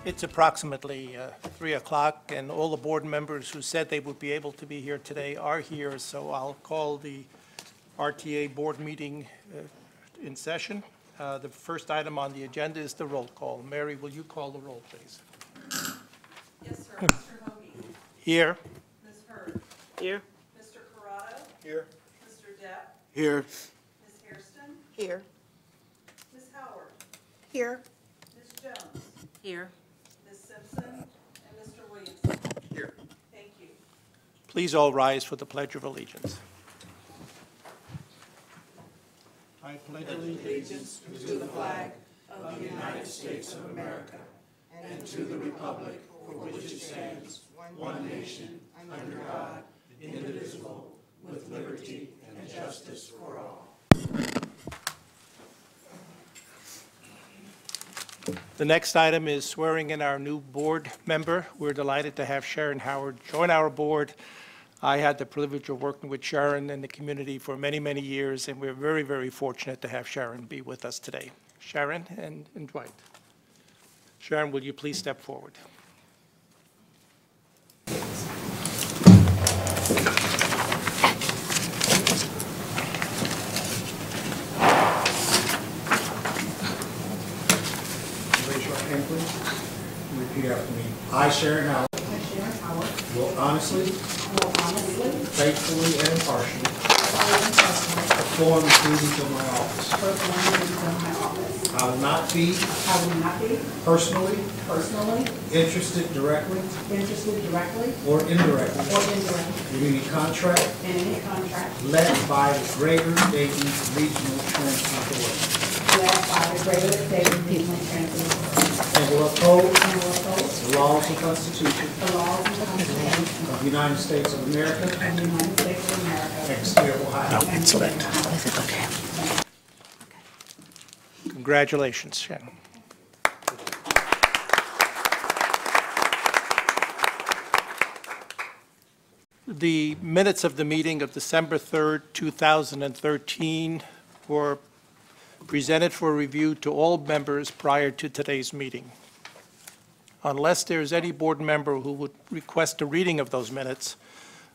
It's approximately 3 o'clock, and all the board members who said they would be able to be here today are here, so I'll call the RTA board meeting in session. The first item on the agenda is the roll call. Mary, will you call the roll, please? Yes, sir. Mr. Hoagie. Here. Ms. Hurd. Here. Mr. Corrado. Here. Mr. Depp. Here. Ms. Hairston. Here. Ms. Howard. Here. Ms. Jones. Here. Ms. Simpson. And Mr. Williamson. Here. Thank you. Please all rise for the Pledge of Allegiance. I pledge allegiance To the flag of the United States of America and to the republic for which it stands, one nation, under God, indivisible, with liberty and justice for all. The next item is swearing in our new board member. We're delighted to have Sharon Howard join our board. I had the privilege of working with Sharon in the community for many, many years, and we're very, very fortunate to have Sharon be with us today. Sharon and Dwight. Sharon, will you please step forward? Raise your right hand, please. Repeat after me. I, Sharon Howard, will honestly, faithfully, and impartially perform the duties of my office. I will not be personally interested directly or indirectly in any contract led by the Greater Dayton Regional Transit Authority. And will uphold the laws and Constitution of the United States of America and the state of Ohio. Okay. Congratulations, Sharon. The minutes of the meeting of December 3rd, 2013 were presented for review to all members prior to today's meeting. Unless there's any board member who would request a reading of those minutes,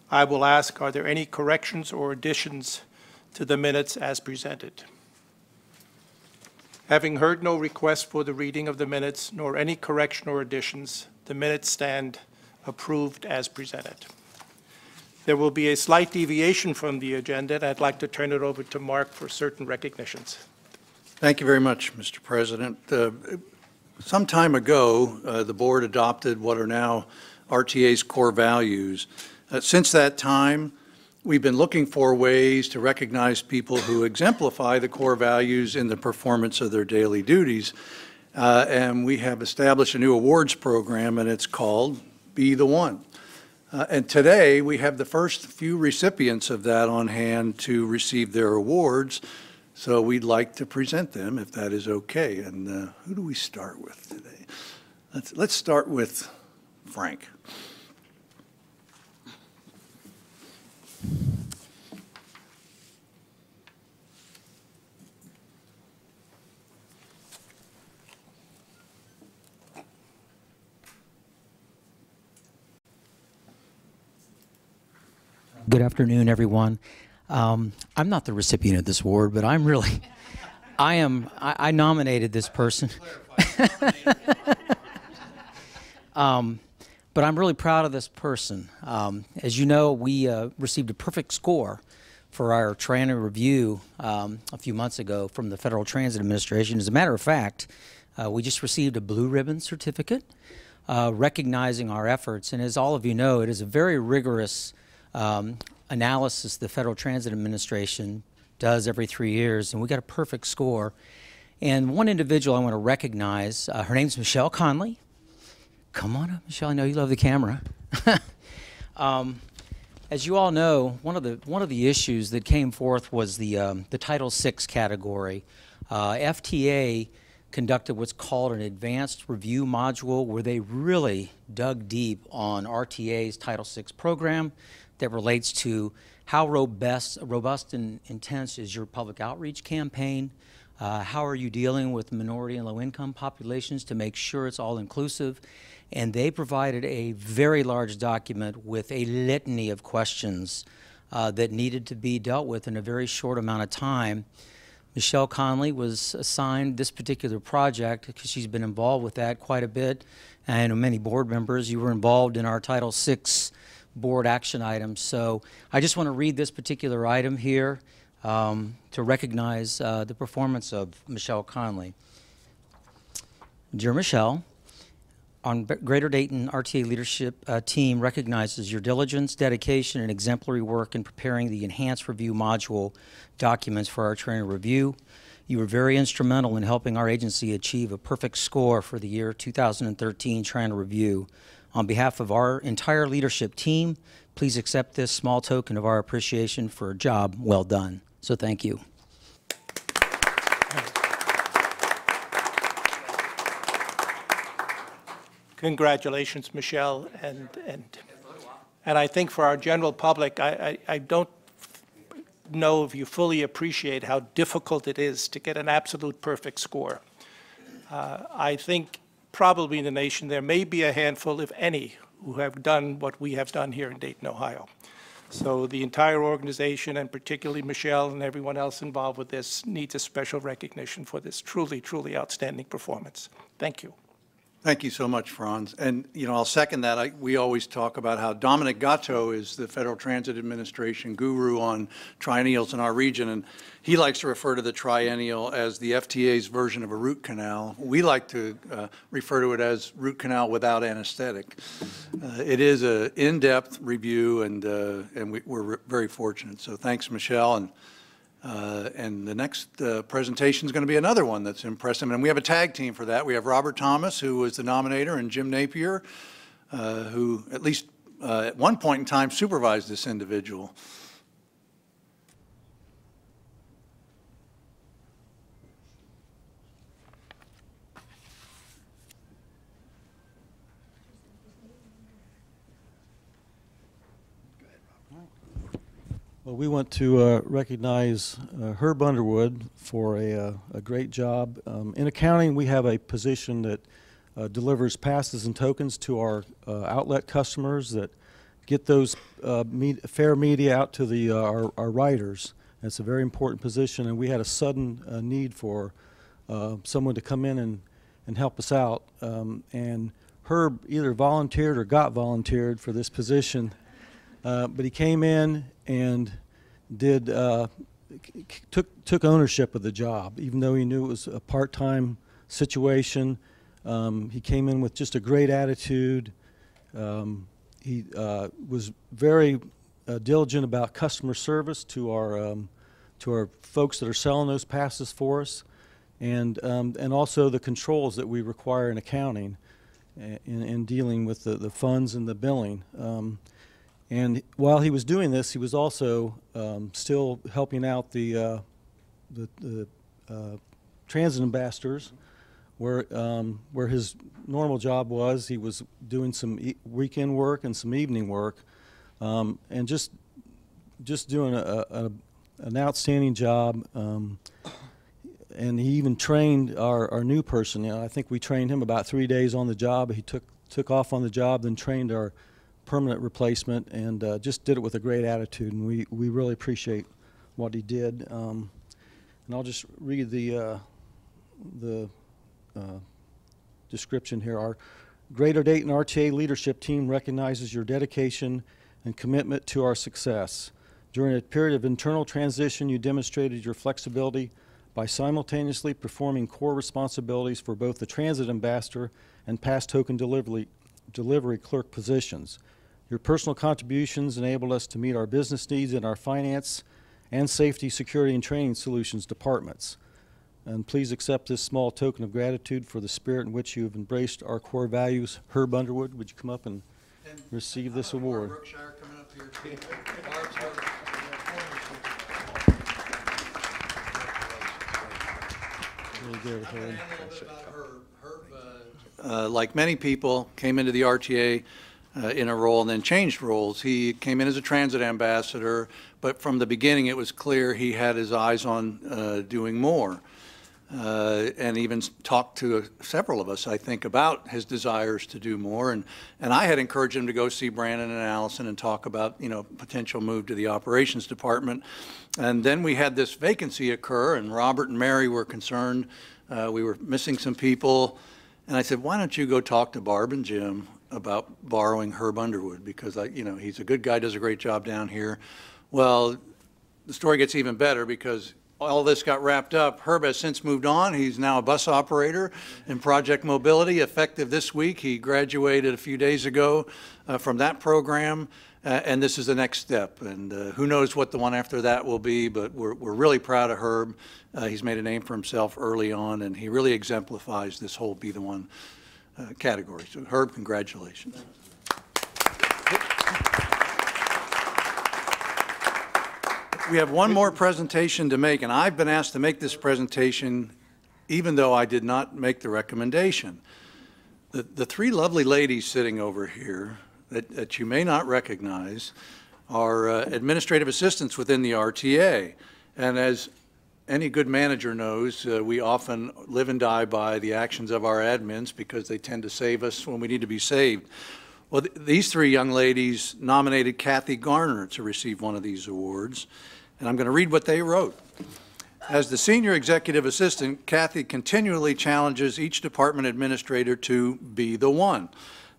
I will ask, are there any corrections or additions to the minutes as presented? Having heard no request for the reading of the minutes, nor any correction or additions, the minutes stand approved as presented. There will be a slight deviation from the agenda, and I'd like to turn it over to Mark for certain recognitions. Thank you very much, Mr. President. Some time ago, the board adopted what are now RTA's core values. Since that time, we've been looking for ways to recognize people who exemplify the core values in the performance of their daily duties. And we have established a new awards program, and it's called Be the One. And today, we have the first few recipients of that on hand to receive their awards. So we'd like to present them, if that is okay. And who do we start with today? Let's start with Frank. Good afternoon, everyone. I'm not the recipient of this award, but I'm really, I nominated this person. But I'm really proud of this person. As you know, we received a perfect score for our training review a few months ago from the Federal Transit Administration. As a matter of fact, we just received a blue ribbon certificate recognizing our efforts. And as all of you know, it is a very rigorous analysis the Federal Transit Administration does every 3 years, and we got a perfect score. And one individual I want to recognize, her name's Michelle Conley. Come on up, Michelle. I know you love the camera. As you all know, one of the issues that came forth was the Title VI category. FTA conducted what's called an advanced review module, where they really dug deep on RTA's Title VI program that relates to how robust and intense is your public outreach campaign, How are you dealing with minority and low-income populations to make sure it's all inclusive? And they provided a very large document with a litany of questions that needed to be dealt with in a very short amount of time. Michelle Conley was assigned this particular project because she's been involved with that quite a bit. And I know many board members, you were involved in our Title VI board action items. So I just want to read this particular item here to recognize the performance of Michelle Conley. Dear Michelle, on Greater Dayton RTA leadership team recognizes your diligence, dedication, and exemplary work in preparing the enhanced review module documents for our training review. You were very instrumental in helping our agency achieve a perfect score for the year 2013 training review. On behalf of our entire leadership team, please accept this small token of our appreciation for a job well done. So thank you. Congratulations, Michelle, and I think for our general public, I don't know if you fully appreciate how difficult it is to get an absolute perfect score. I think probably in the nation there may be a handful, if any, who have done what we have done here in Dayton, Ohio. So the entire organization, and particularly Michelle and everyone else involved with this, needs a special recognition for this truly, truly outstanding performance. Thank you. Thank you so much, Franz. And, you know, I'll second that. We always talk about how Dominic Gatto is the Federal Transit Administration guru on triennials in our region, and he likes to refer to the triennial as the FTA's version of a root canal. We like to refer to it as root canal without anesthetic. It is an in-depth review, and we're very fortunate. So thanks, Michelle. And the next presentation is going to be another one that's impressive. And we have a tag team for that. We have Robert Thomas, who was the nominator, and Jim Napier, who at least at one point in time supervised this individual. Well, we want to recognize Herb Underwood for a great job. In accounting, we have a position that delivers passes and tokens to our outlet customers that get those fair media out to our writers. It's a very important position, and we had a sudden need for someone to come in and help us out. And Herb either volunteered or got volunteered for this position. But he came in and took ownership of the job, even though he knew it was a part-time situation. He came in with just a great attitude. He was very diligent about customer service to our folks that are selling those passes for us, and also the controls that we require in accounting in dealing with the funds and the billing. And while he was doing this, he was also still helping out the transit ambassadors, where his normal job was. He was doing some weekend work and some evening work, and just doing an outstanding job. And he even trained our new person. You know, I think we trained him about 3 days on the job. He took off on the job, then trained our permanent replacement, and just did it with a great attitude, and we really appreciate what he did. And I'll just read the description here. Our Greater Dayton RTA leadership team recognizes your dedication and commitment to our success. During a period of internal transition, you demonstrated your flexibility by simultaneously performing core responsibilities for both the transit ambassador and pass token delivery clerk positions. Your personal contributions enabled us to meet our business needs in our finance and safety, security, and training solutions departments. And please accept this small token of gratitude for the spirit in which you have embraced our core values. Herb Underwood, would you come up and receive this award? Brookshire coming up here too. Herb, like many people, came into the RTA in a role and then changed roles. He came in as a transit ambassador, but from the beginning it was clear he had his eyes on doing more. and even talked to several of us, I think, about his desires to do more. And I had encouraged him to go see Brandon and Allison and talk about, you know, potential move to the operations department. And then we had this vacancy occur, and Robert and Mary were concerned. We were missing some people. And I said, why don't you go talk to Barb and Jim about borrowing Herb Underwood? Because, you know, he's a good guy, does a great job down here. Well, the story gets even better because all this got wrapped up. Herb has since moved on. He's now a bus operator in Project Mobility. Effective this week, he graduated a few days ago from that program, and this is the next step. And who knows what the one after that will be, but we're really proud of Herb. He's made a name for himself early on, and he really exemplifies this whole Be the One category. So Herb, congratulations. We have one more presentation to make, and I've been asked to make this presentation even though I did not make the recommendation. The three lovely ladies sitting over here that you may not recognize are administrative assistants within the RTA. And as any good manager knows, we often live and die by the actions of our admins because they tend to save us when we need to be saved. Well, these three young ladies nominated Kathy Garner to receive one of these awards, and I'm going to read what they wrote. As the senior executive assistant, Kathy continually challenges each department administrator to be the one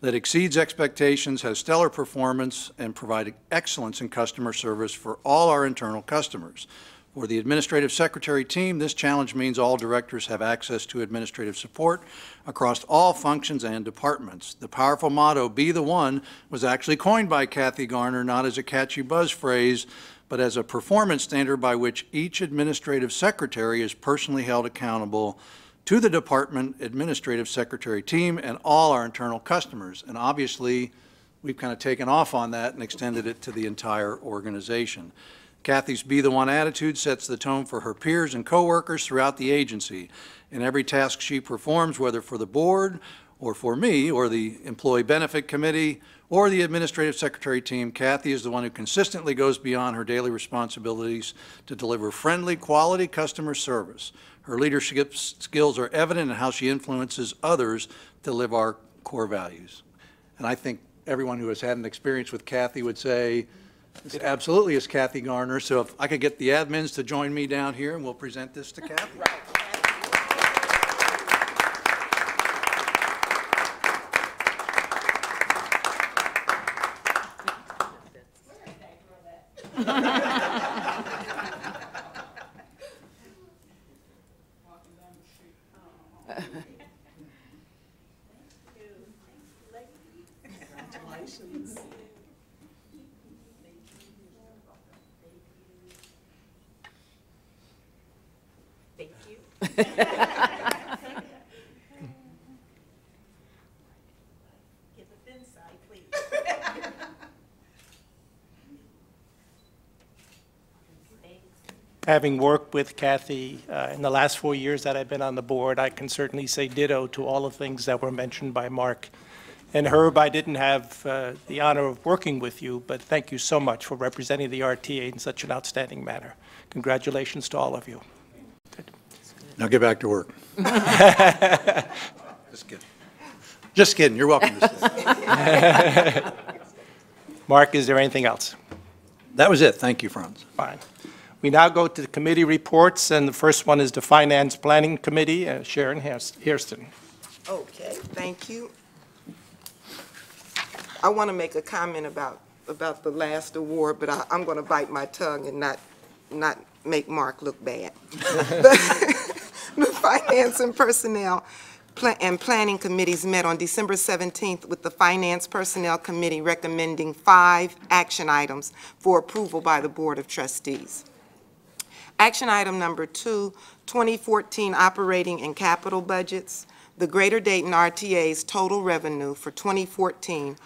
that exceeds expectations, has stellar performance, and provide excellence in customer service for all our internal customers. For the administrative secretary team, this challenge means all directors have access to administrative support across all functions and departments. The powerful motto, be the one, was actually coined by Kathy Garner not as a catchy buzz phrase, but as a performance standard by which each administrative secretary is personally held accountable to the department administrative secretary team and all our internal customers. And obviously, we've kind of taken off on that and extended it to the entire organization. Kathy's Be the One attitude sets the tone for her peers and coworkers throughout the agency. In every task she performs, whether for the board or for me or the Employee Benefit Committee or the Administrative Secretary team, Kathy is the one who consistently goes beyond her daily responsibilities to deliver friendly, quality customer service. Her leadership skills are evident in how she influences others to live our core values. And I think everyone who has had an experience with Kathy would say, it absolutely is Kathy Garner. So if I could get the admins to join me down here, and we'll present this to Kathy. Congratulations. Thank you. Get the thin side, please. Having worked with Kathy in the last 4 years that I've been on the board, I can certainly say ditto to all the things that were mentioned by Mark. And Herb, I didn't have the honor of working with you, but thank you so much for representing the RTA in such an outstanding manner. Congratulations to all of you. Good. Now get back to work. Just kidding. Just kidding. You're welcome to stay. Mark, is there anything else? That was it. Thank you, Franz. Fine. We now go to the committee reports, and the first one is the Finance Planning Committee. Sharon Hairston. Okay, thank you. I want to make a comment about the last award, but I'm going to bite my tongue and not make Mark look bad. The Finance and Personnel and Planning Committees met on December 17th with the Finance Personnel Committee recommending 5 action items for approval by the Board of Trustees. Action item number 2, 2014 operating and capital budgets. The Greater Dayton RTA's total revenue for 2014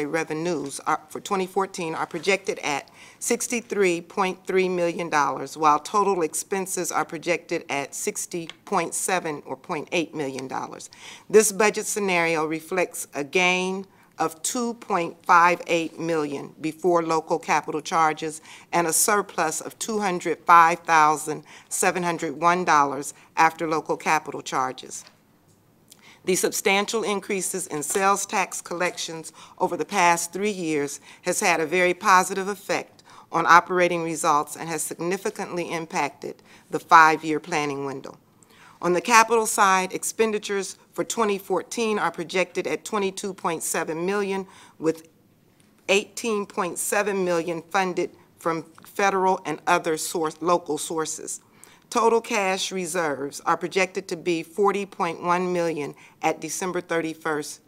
revenues for 2014 are projected at $63.3 million, while total expenses are projected at $60.7 or $0.8 million. This budget scenario reflects a gain of $2.58 million before local capital charges and a surplus of $205,701 after local capital charges. The substantial increases in sales tax collections over the past 3 years has had a very positive effect on operating results and has significantly impacted the 5-year planning window. On the capital side, expenditures for 2014 are projected at $22.7 million, with $18.7 million funded from federal and other local sources. Total cash reserves are projected to be $40.1 million at December 31st,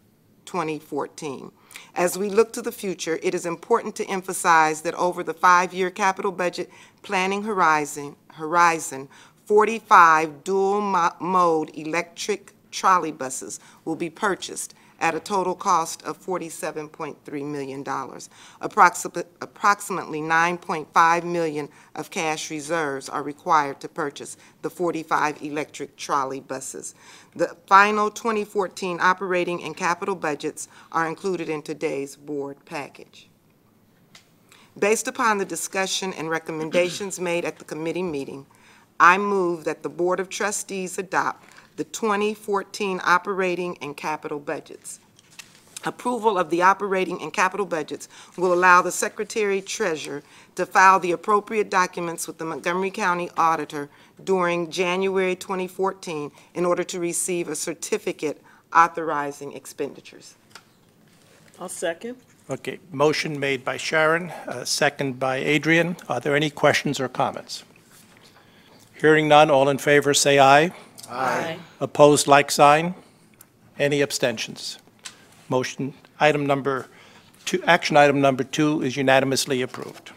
2014. As we look to the future, it is important to emphasize that over the 5-year capital budget planning horizon, 45 dual-mode electric trolley buses will be purchased at a total cost of $47.3 million. Approximately $9.5 million of cash reserves are required to purchase the 45 electric trolley buses. The final 2014 operating and capital budgets are included in today's board package. Based upon the discussion and recommendations made at the committee meeting, I move that the Board of Trustees adopt the 2014 operating and capital budgets. Approval of the operating and capital budgets will allow the Secretary-Treasurer to file the appropriate documents with the Montgomery County Auditor during January 2014 in order to receive a certificate authorizing expenditures. I'll second. Okay, motion made by Sharon, second by Adrian. Are there any questions or comments? Hearing none, all in favor say aye. Aye. Opposed, like sign. Any abstentions? Motion, action item number 2 is unanimously approved.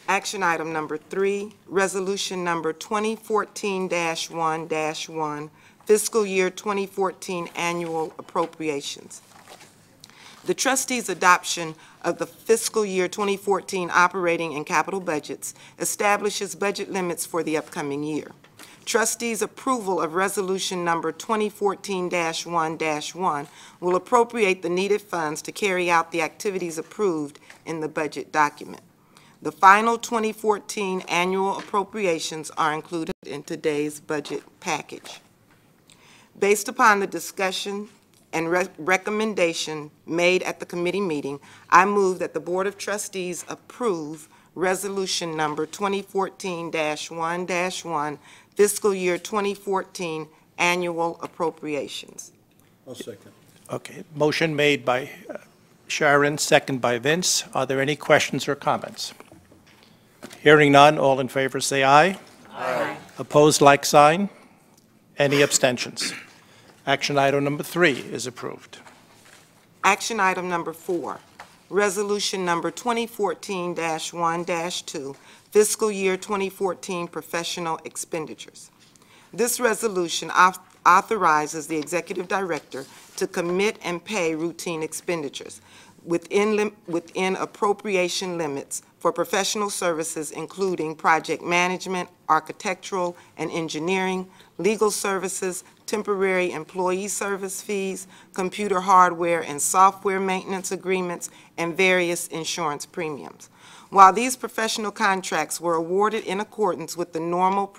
Action item number 3, resolution number 2014-1-1, fiscal year 2014 annual appropriations. The trustees' adoption of the fiscal year 2014 operating and capital budgets establishes budget limits for the upcoming year. Trustees' approval of resolution number 2014-1-1 will appropriate the needed funds to carry out the activities approved in the budget document. The final 2014 annual appropriations are included in today's budget package. Based upon the discussion and recommendation made at the committee meeting, I move that the Board of Trustees approve resolution number 2014-1-1, fiscal year 2014 annual appropriations. I'll second. Okay, motion made by Sharon, second by Vince. Are there any questions or comments? Hearing none, all in favor say aye. Aye. Opposed, like sign. Any abstentions? Action item number 3 is approved. Action item number 4, resolution number 2014-1-2, fiscal year 2014 professional expenditures. This resolution authorizes the executive director to commit and pay routine expenditures within appropriation limits for professional services including project management, architectural and engineering, legal services, temporary employee service fees, computer hardware and software maintenance agreements, and various insurance premiums. While these professional contracts were awarded in accordance with the normal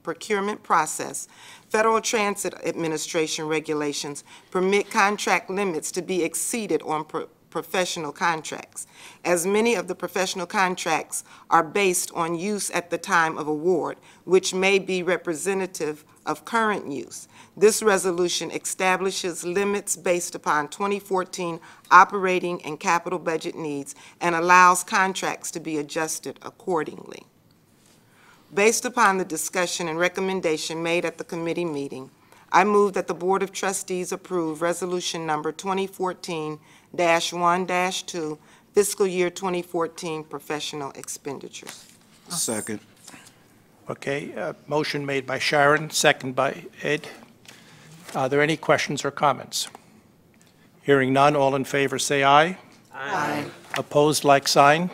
procurement process, Federal Transit Administration regulations permit contract limits to be exceeded on professional contracts. As many of the professional contracts are based on use at the time of award, which may be representative of current use. This resolution establishes limits based upon 2014 operating and capital budget needs and allows contracts to be adjusted accordingly. Based upon the discussion and recommendation made at the committee meeting, I move that the Board of Trustees approve resolution number 2014-1-2, fiscal year 2014 professional expenditures. Second. Okay, motion made by Sharon, second by Ed. Are there any questions or comments? Hearing none, all in favor say aye. Aye. Opposed, like sign.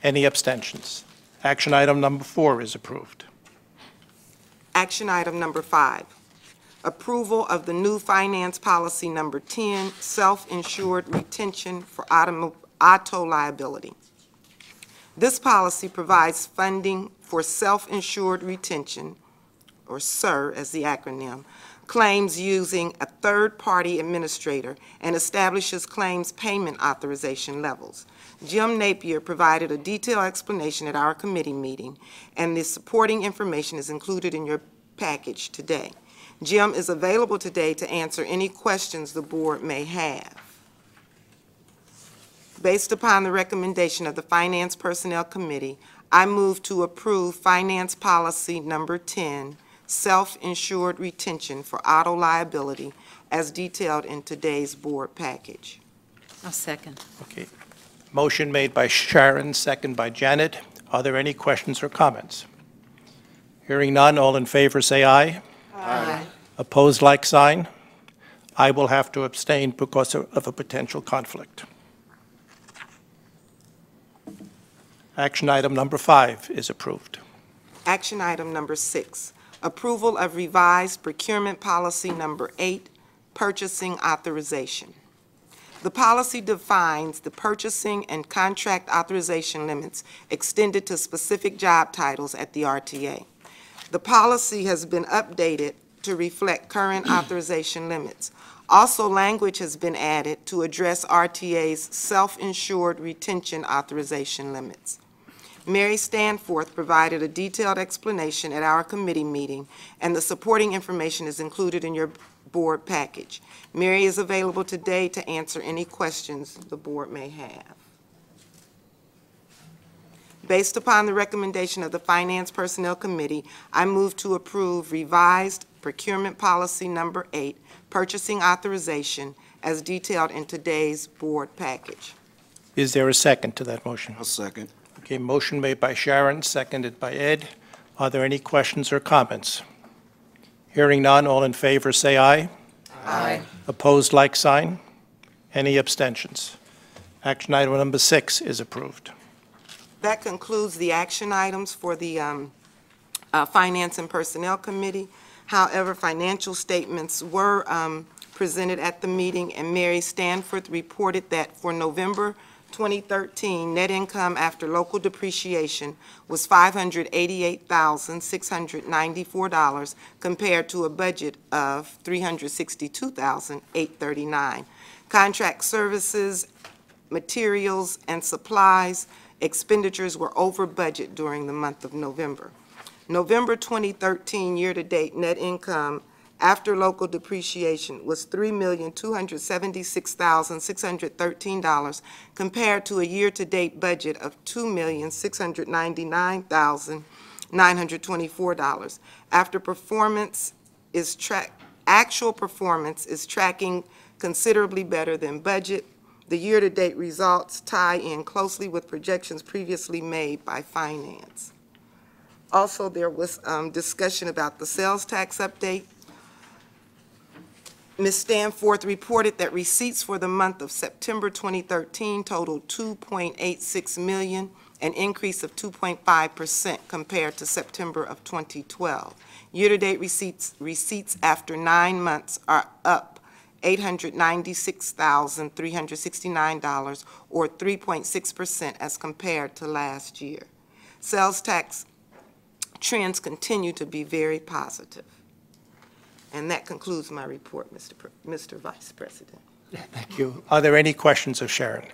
Any abstentions? Action item number 4 is approved. Action item number 5, approval of the new finance policy number 10, self-insured retention for auto liability. This policy provides funding for self-insured retention, or SIR as the acronym, claims using a third-party administrator and establishes claims payment authorization levels. Jim Napier provided a detailed explanation at our committee meeting, and the supporting information is included in your package today. Jim is available today to answer any questions the board may have. Based upon the recommendation of the Finance Personnel Committee, I move to approve Finance Policy Number 10, self-insured retention for auto liability, as detailed in today's board package. I'll second. Okay. Motion made by Sharon, second by Janet. Are there any questions or comments? Hearing none, all in favor say aye. Aye. Opposed, like sign. I will have to abstain because of a potential conflict. Action item number 5 is approved. Action item number 6, approval of revised procurement policy number 8, purchasing authorization. The policy defines the purchasing and contract authorization limits extended to specific job titles at the RTA. The policy has been updated to reflect current authorization limits. Also, language has been added to address RTA's self-insured retention authorization limits. Mary Stanforth provided a detailed explanation at our committee meeting, and the supporting information is included in your board package. Mary is available today to answer any questions the board may have. Based upon the recommendation of the Finance Personnel Committee, I move to approve revised procurement policy number 8, purchasing authorization, as detailed in today's board package. Is there a second to that motion? I'll second. Okay, motion made by Sharon, seconded by Ed. Are there any questions or comments? Hearing none, all in favor say aye. Aye. Opposed, like sign. Any abstentions? Action item number 6 is approved. That concludes the action items for the Finance and Personnel Committee. However, financial statements were presented at the meeting, and Mary Stanforth reported that for November 2013, net income after local depreciation was $588,694 compared to a budget of $362,839. Contract services, materials, and supplies expenditures were over budget during the month of November. November 2013 year-to-date net income after local depreciation was $3,276,613 compared to a year-to-date budget of $2,699,924. Actual performance is tracking considerably better than budget. The year-to-date results tie in closely with projections previously made by Finance. Also, there was discussion about the sales tax update. Ms. Stanforth reported that receipts for the month of September 2013 totaled $2.86 million, an increase of 2.5% compared to September of 2012. Year-to-date receipts after 9 months are up $896,369, or 3.6% as compared to last year. Sales tax trends continue to be very positive. And that concludes my report, Mr. Vice President. Thank you. Are there any questions of Sharon?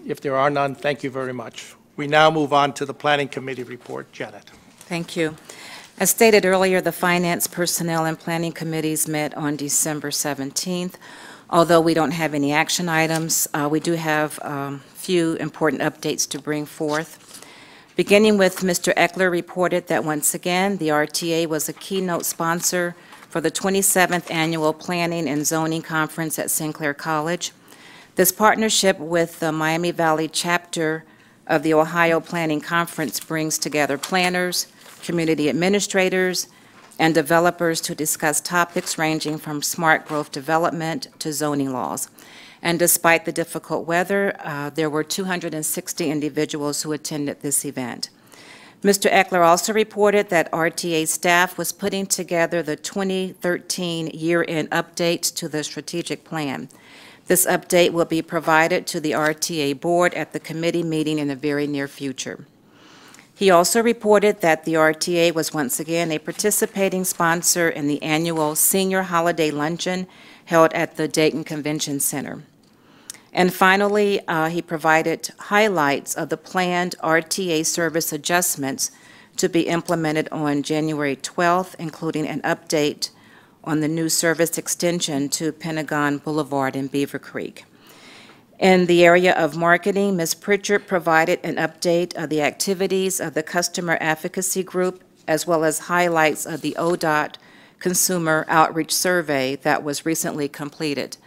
If there are none, thank you very much. We now move on to the Planning Committee report. Janet. Thank you. As stated earlier, the Finance, Personnel, and Planning Committees met on December 17th. Although we don't have any action items, we do have a few important updates to bring forth. Beginning with Mr. Eckler reported that once again, the RTA was a keynote sponsor for the 27th Annual Planning and Zoning Conference at Sinclair College. This partnership with the Miami Valley chapter of the Ohio Planning Conference brings together planners, community administrators, and developers to discuss topics ranging from smart growth development to zoning laws. And despite the difficult weather, there were 260 individuals who attended this event. Mr. Eckler also reported that RTA staff was putting together the 2013 year-end update to the strategic plan. This update will be provided to the RTA board at the committee meeting in the very near future. He also reported that the RTA was once again a participating sponsor in the annual Senior Holiday Luncheon held at the Dayton Convention Center. And finally, he provided highlights of the planned RTA service adjustments to be implemented on January 12th, including an update on the new service extension to Pentagon Boulevard in Beaver Creek. In the area of marketing, Ms. Pritchard provided an update of the activities of the Customer Advocacy Group, as well as highlights of the ODOT Consumer Outreach Survey that was recently completed.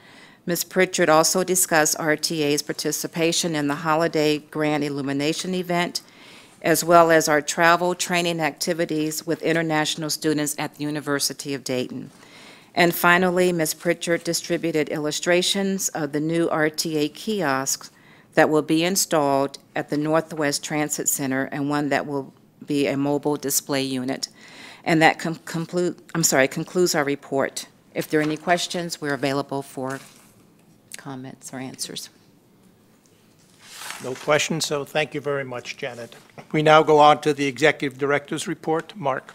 Ms. Pritchard also discussed RTA's participation in the Holiday Grand Illumination event, as well as our travel training activities with international students at the University of Dayton. And finally, Ms. Pritchard distributed illustrations of the new RTA kiosks that will be installed at the Northwest Transit Center, and one that will be a mobile display unit. And that concludes our report. If there are any questions, we're available for comments or answers. No questions, so thank you very much, Janet. We now go on to the Executive Director's report. Mark.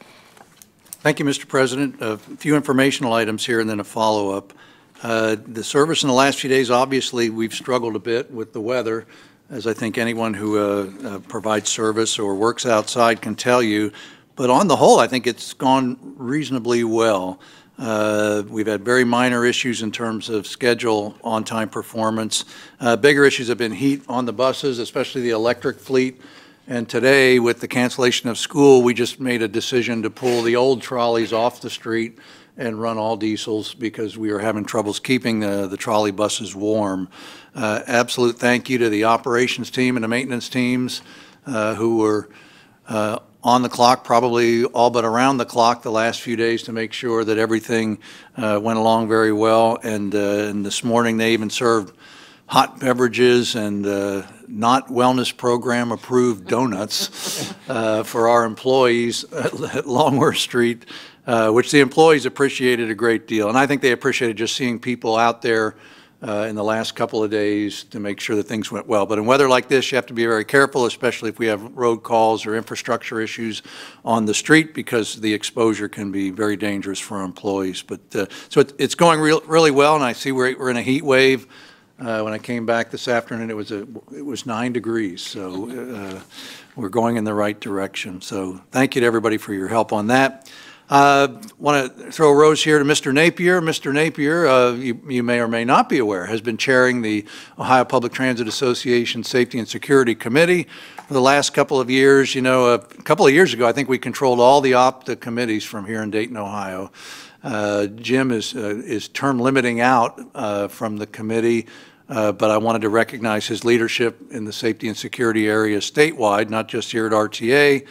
Thank you, Mr. President. A few informational items here and then a follow-up. The service in the last few days, obviously, we've struggled a bit with the weather, as I think anyone who provides service or works outside can tell you. But on the whole, I think it's gone reasonably well. We've had very minor issues in terms of schedule, on-time performance. Bigger issues have been heat on the buses, especially the electric fleet. And today, with the cancellation of school, we just made a decision to pull the old trolleys off the street and run all diesels because we were having troubles keeping the trolley buses warm. Absolute thank you to the operations team and the maintenance teams who were on the clock, probably all but around the clock the last few days to make sure that everything went along very well. And this morning, they even served hot beverages and not wellness program approved donuts for our employees at Longworth Street, which the employees appreciated a great deal. And I think they appreciated just seeing people out there in the last couple of days to make sure that things went well. But in weather like this, you have to be very careful, especially if we have road calls or infrastructure issues on the street, because the exposure can be very dangerous for our employees. But so it's going really well, and I see we're in a heat wave. When I came back this afternoon, it was 9 degrees, so we're going in the right direction. So thank you to everybody for your help on that. Want to throw a rose here to Mr. Napier. Mr. Napier, you may or may not be aware, has been chairing the Ohio Public Transit Association Safety and Security Committee for the last couple of years. You know, a couple of years ago, I think we controlled all the OPTA committees from here in Dayton, Ohio. Jim is term limiting out from the committee, but I wanted to recognize his leadership in the safety and security area statewide, not just here at RTA,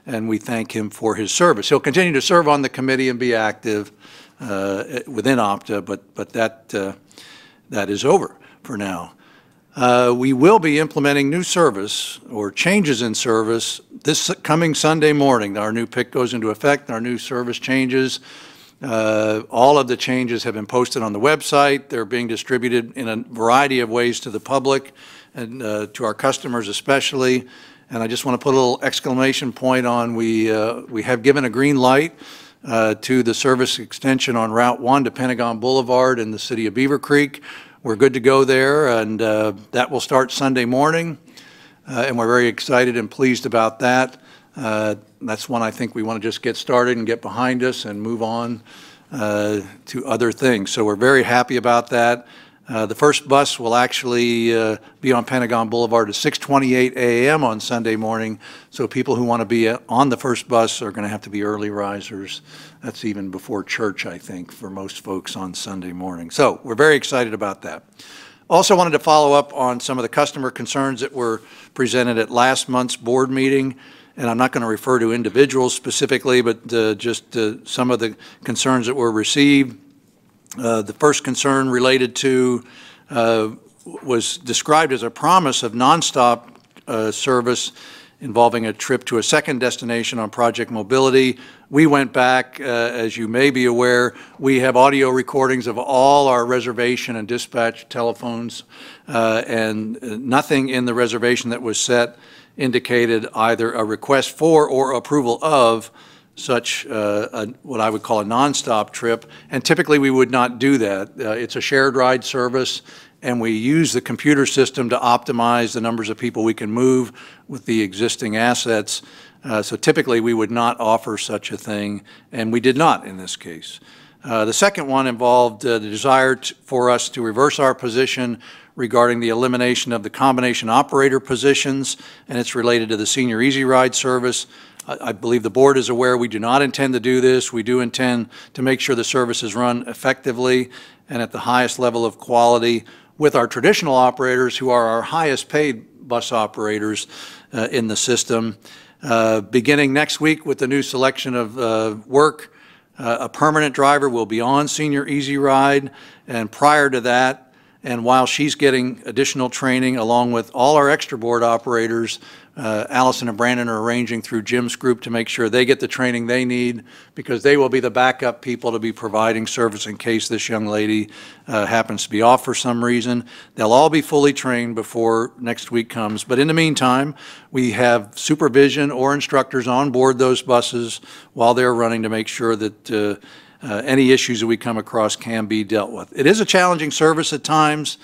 and we thank him for his service. He'll continue to serve on the committee and be active within OPTA, but that is over for now. We will be implementing new service or changes in service this coming Sunday morning. Our new PIC goes into effect, our new service changes. All of the changes have been posted on the website. They're being distributed in a variety of ways to the public and to our customers especially. And I just want to put a little exclamation point on, we have given a green light to the service extension on Route 1 to Pentagon Boulevard in the city of Beaver Creek. We're good to go there, and that will start Sunday morning. And we're very excited and pleased about that. That's one I think we want to just get started and get behind us and move on to other things. So we're very happy about that. The first bus will actually be on Pentagon Boulevard at 6:28 a.m. on Sunday morning. So people who want to be on the first bus are going to have to be early risers. That's even before church, I think, for most folks on Sunday morning. So we're very excited about that. Also wanted to follow up on some of the customer concerns that were presented at last month's board meeting. And I'm not going to refer to individuals specifically, but just some of the concerns that were received. The first concern related to was described as a promise of nonstop service involving a trip to a second destination on Project Mobility. We went back, as you may be aware, we have audio recordings of all our reservation and dispatch telephones, and nothing in the reservation that was set indicated either a request for or approval of such what I would call a nonstop trip, and typically we would not do that. It's a shared ride service, and we use the computer system to optimize the numbers of people we can move with the existing assets. So typically we would not offer such a thing, and we did not in this case. The second one involved the desire for us to reverse our position regarding the elimination of the combination operator positions, and it's related to the Senior Easy Ride service. I believe the board is aware we do not intend to do this. We do intend to make sure the service is run effectively and at the highest level of quality with our traditional operators, who are our highest paid bus operators in the system. Beginning next week with the new selection of work, a permanent driver will be on Senior Easy Ride, and prior to that, and while she's getting additional training along with all our extra board operators, Allison and Brandon are arranging through Jim's group to make sure they get the training they need, because they will be the backup people to be providing service in case this young lady happens to be off for some reason. They'll all be fully trained before next week comes. But in the meantime, we have supervision or instructors on board those buses while they're running to make sure that any issues that we come across can be dealt with. It is a challenging service at times.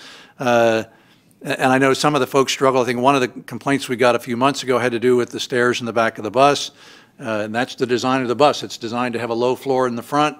And I know some of the folks struggle. I think one of the complaints we got a few months ago had to do with the stairs in the back of the bus. And that's the design of the bus. It's designed to have a low floor in the front.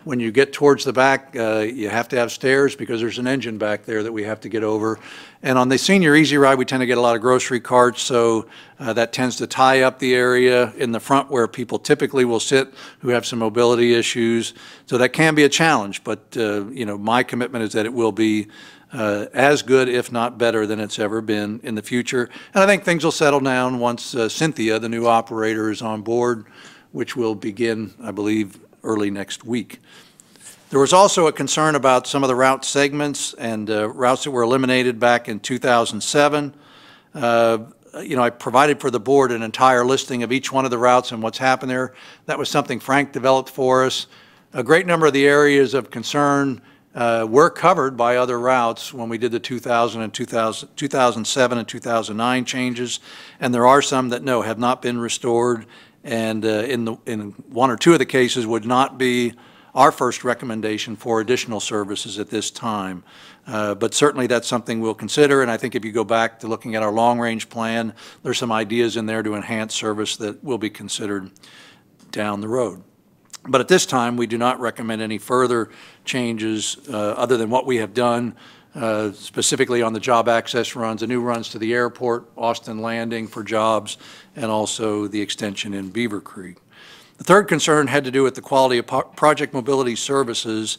When you get towards the back, you have to have stairs because there's an engine back there that we have to get over. And on the Senior Easy Ride, we tend to get a lot of grocery carts, so that tends to tie up the area in the front where people typically will sit who have some mobility issues. So that can be a challenge, but you know, my commitment is that it will be as good, if not better, than it's ever been in the future. And I think things will settle down once Cynthia, the new operator, is on board, which will begin, I believe, early next week. There was also a concern about some of the route segments and routes that were eliminated back in 2007. You know, I provided for the board an entire listing of each one of the routes and what's happened there. That was something Frank developed for us. A great number of the areas of concern were covered by other routes when we did the 2007 and 2009 changes, and there are some that, no, have not been restored, and in one or two of the cases would not be our first recommendation for additional services at this time. But certainly that's something we'll consider, and I think if you go back to looking at our long-range plan, there's some ideas in there to enhance service that will be considered down the road. But at this time, we do not recommend any further changes other than what we have done, specifically on the job access runs, the new runs to the airport, Austin Landing for jobs, and also the extension in Beaver Creek. The third concern had to do with the quality of project mobility services,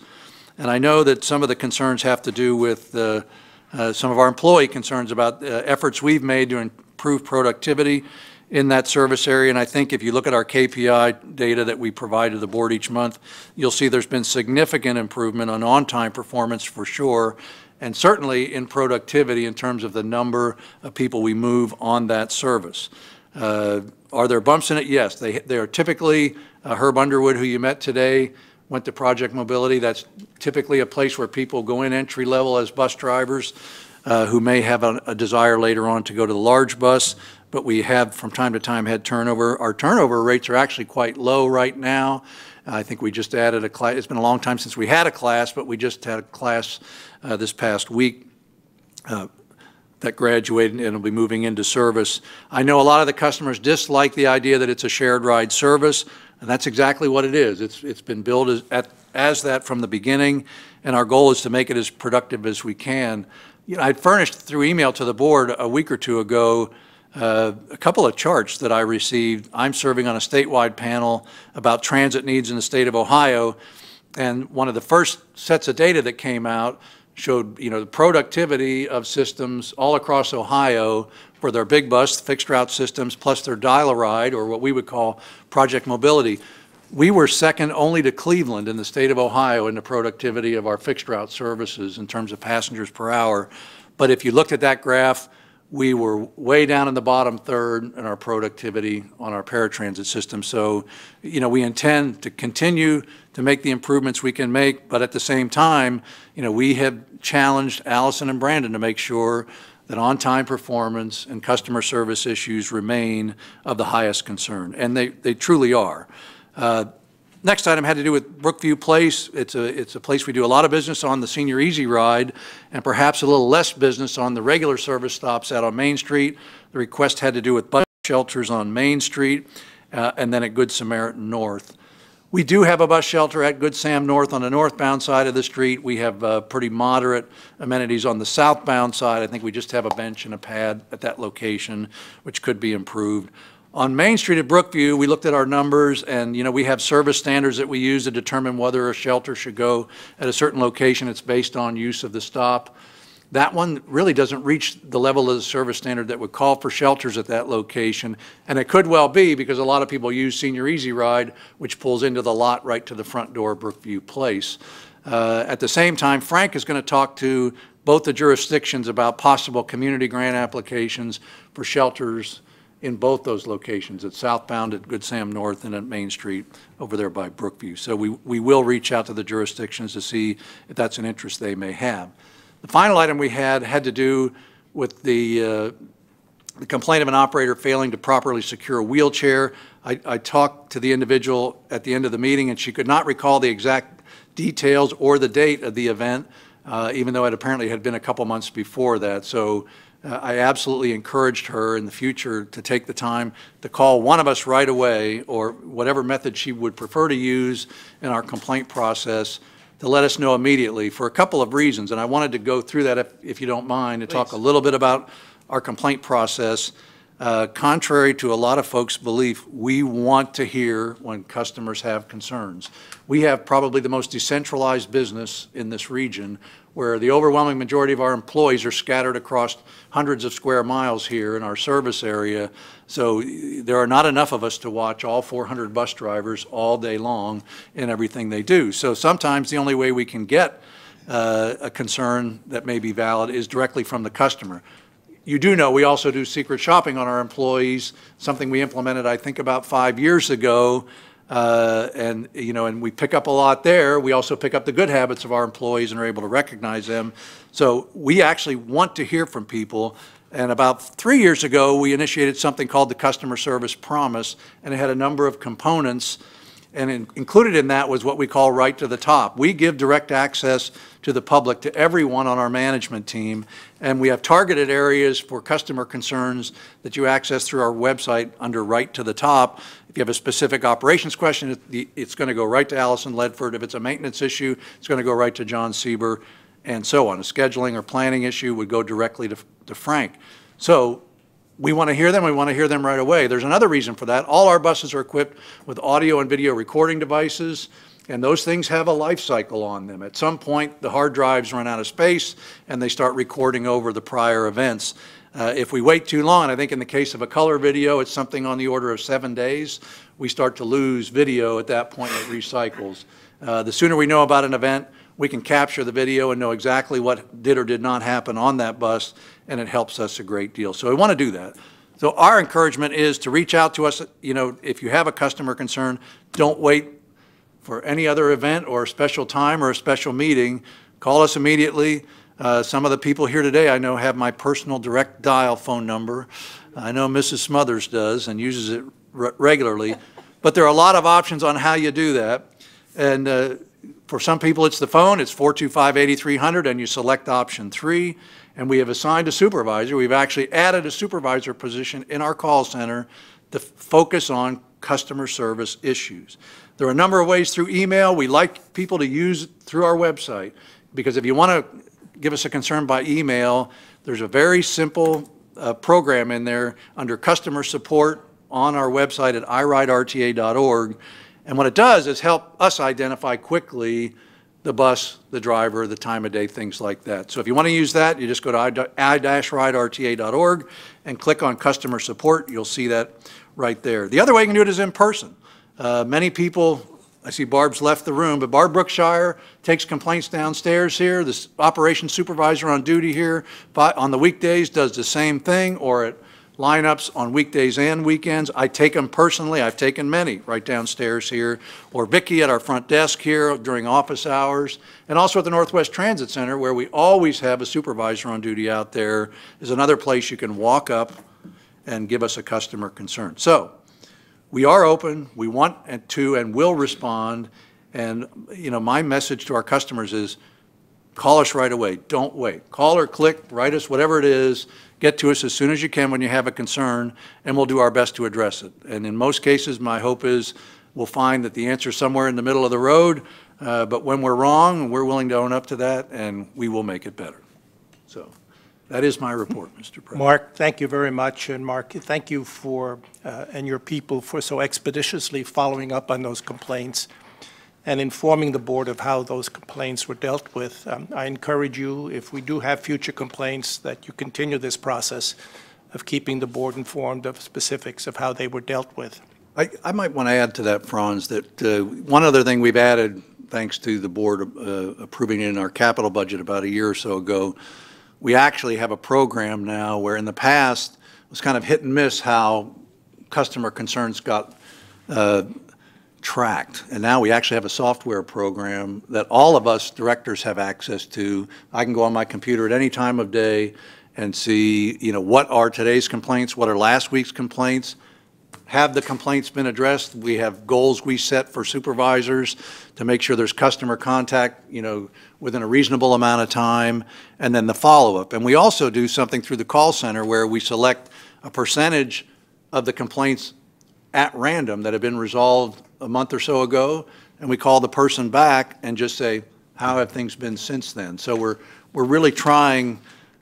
and I know that some of the concerns have to do with some of our employee concerns about efforts we've made to improve productivity in that service area. And I think if you look at our KPI data that we provide to the board each month, you'll see there's been significant improvement on-time performance for sure, and certainly in productivity in terms of the number of people we move on that service. Are there bumps in it? Yes. They are typically, Herb Underwood, who you met today, went to Project Mobility. That's typically a place where people go in entry level as bus drivers who may have a desire later on to go to the large bus. But we have from time to time had turnover. Our turnover rates are actually quite low right now. I think we just added a class. It's been a long time since we had a class, but we just had a class this past week that graduated and will be moving into service. I know a lot of the customers dislike the idea that it's a shared ride service, and that's exactly what it is. It's been billed as that from the beginning, and our goal is to make it as productive as we can. You know, I furnished through email to the board a week or two ago a couple of charts that I received. I'm serving on a statewide panel about transit needs in the state of Ohio, and one of the first sets of data that came out showed, you know, the productivity of systems all across Ohio for their big bus, fixed route systems, plus their dial-a-ride, or what we would call Project Mobility. We were second only to Cleveland in the state of Ohio in the productivity of our fixed route services in terms of passengers per hour. But if you looked at that graph, we were way down in the bottom third in our productivity on our paratransit system. So, we intend to continue to make the improvements we can make, but at the same time, we have challenged Allison and Brandon to make sure that on-time performance and customer service issues remain of the highest concern, and they truly are. Next item had to do with Brookview Place. It's a place we do a lot of business on the Senior Easy Ride, and perhaps a little less business on the regular service stops out on Main Street. The request had to do with bus shelters on Main Street, and then at Good Samaritan North. We do have a bus shelter at Good Sam North on the northbound side of the street. We have pretty moderate amenities on the southbound side. I think we just have a bench and a pad at that location, which could be improved. On Main Street at Brookview, we looked at our numbers, and we have service standards that we use to determine whether a shelter should go at a certain location. It's based on use of the stop. That one really doesn't reach the level of the service standard that would call for shelters at that location, and it could well be because a lot of people use Senior Easy Ride, which pulls into the lot right to the front door of Brookview Place. At the same time, Frank is going to talk to both the jurisdictions about possible community grant applications for shelters in both those locations, at southbound at Good Sam North and at Main Street over there by Brookview. So we will reach out to the jurisdictions to see if that's an interest they may have. The final item we had to do with the complaint of an operator failing to properly secure a wheelchair. I talked to the individual at the end of the meeting, and she could not recall the exact details or the date of the event, even though it apparently had been a couple months before that. So I absolutely encouraged her in the future to take the time to call one of us right away, or whatever method she would prefer to use in our complaint process, to let us know immediately for a couple of reasons. And I wanted to go through that, if you don't mind, to talk a little bit about our complaint process. Contrary to a lot of folks' belief, we want to hear when customers have concerns. We have probably the most decentralized business in this region, where the overwhelming majority of our employees are scattered across hundreds of square miles here in our service area. So there are not enough of us to watch all 400 bus drivers all day long in everything they do. So sometimes the only way we can get a concern that may be valid is directly from the customer. You do know we also do secret shopping on our employees, something we implemented, I think, about 5 years ago. And we pick up a lot there. We also pick up the good habits of our employees and are able to recognize them. So we actually want to hear from people. And about 3 years ago, we initiated something called the Customer Service Promise, and it had a number of components. And included in that was what we call right to the top. We give direct access to the public, to everyone on our management team, and we have targeted areas for customer concerns that you access through our website under right to the top. If you have a specific operations question, it's going to go right to Allison Ledford. If it's a maintenance issue, it's going to go right to John Sieber, and so on. A scheduling or planning issue would go directly to Frank. So we want to hear them. We want to hear them right away. There's another reason for that. All our buses are equipped with audio and video recording devices, and those things have a life cycle on them. At some point, the hard drives run out of space, and they start recording over the prior events. If we wait too long, and I think in the case of a color video, it's something on the order of 7 days, we start to lose video at that point. It recycles. The sooner we know about an event, we can capture the video and know exactly what did or did not happen on that bus, and it helps us a great deal. So we want to do that. So our encouragement is to reach out to us. If you have a customer concern, don't wait for any other event or a special time or a special meeting. Call us immediately. Some of the people here today I know have my personal direct dial phone number. I know Mrs. Smothers does and uses it regularly. But there are a lot of options on how you do that. And for some people, it's the phone. It's 425-8300, and you select option 3. And we have assigned a supervisor. We've actually added a supervisor position in our call center to focus on customer service issues. There are a number of ways through email. We like people to use it through our website, because if you want to give us a concern by email, there's a very simple program in there under customer support on our website at iRideRTA.org. And what it does is help us identify quickly the bus, the driver, the time of day, things like that. So if you want to use that, you just go to i-riderta.org and click on customer support. You'll see that right there. The other way you can do it is in person. Many people I see Barb's left the room, but Barb Brookshire takes complaints downstairs here. The operations supervisor on duty here on the weekdays does the same thing, or at lineups on weekdays and weekends. I take them personally. I've taken many right downstairs here, or Vicki at our front desk here during office hours, and also at the Northwest Transit Center, where we always have a supervisor on duty out there, is another place you can walk up and give us a customer concern. So we are open, we want to and will respond, and my message to our customers is call us right away, don't wait. Call or click, write us, whatever it is, get to us as soon as you can when you have a concern, and we'll do our best to address it. And in most cases, my hope is we'll find that the answer is somewhere in the middle of the road, but when we're wrong, we're willing to own up to that, and we will make it better. So that is my report, Mr. President. Mark, thank you very much. And Mark, thank you for, and your people for so expeditiously following up on those complaints and informing the board of how those complaints were dealt with. I encourage you, if we do have future complaints, that you continue this process of keeping the board informed of specifics of how they were dealt with. I might want to add to that, Franz, that one other thing we've added, thanks to the board approving it in our capital budget about a year or so ago, we actually have a program now where in the past it was kind of hit and miss how customer concerns got tracked. And now we actually have a software program that all of us directors have access to. I can go on my computer at any time of day and see, what are today's complaints, what are last week's complaints. Have the complaints been addressed? We have goals we set for supervisors to make sure there's customer contact, within a reasonable amount of time, and then the follow-up. And we also do something through the call center where we select a percentage of the complaints at random that have been resolved a month or so ago, and we call the person back and just say, how have things been since then? So we're really trying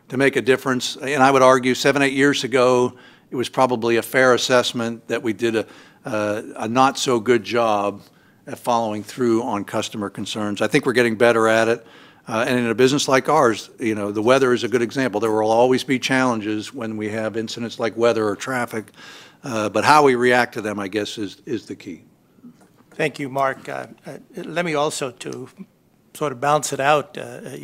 to make a difference. And I would argue 7, 8 years ago, it was probably a fair assessment that we did a not so good job at following through on customer concerns. I think we're getting better at it. And in a business like ours, the weather is a good example. There will always be challenges when we have incidents like weather or traffic, but how we react to them, I guess, is the key. Thank you, Mark. Let me also, to sort of balance it out,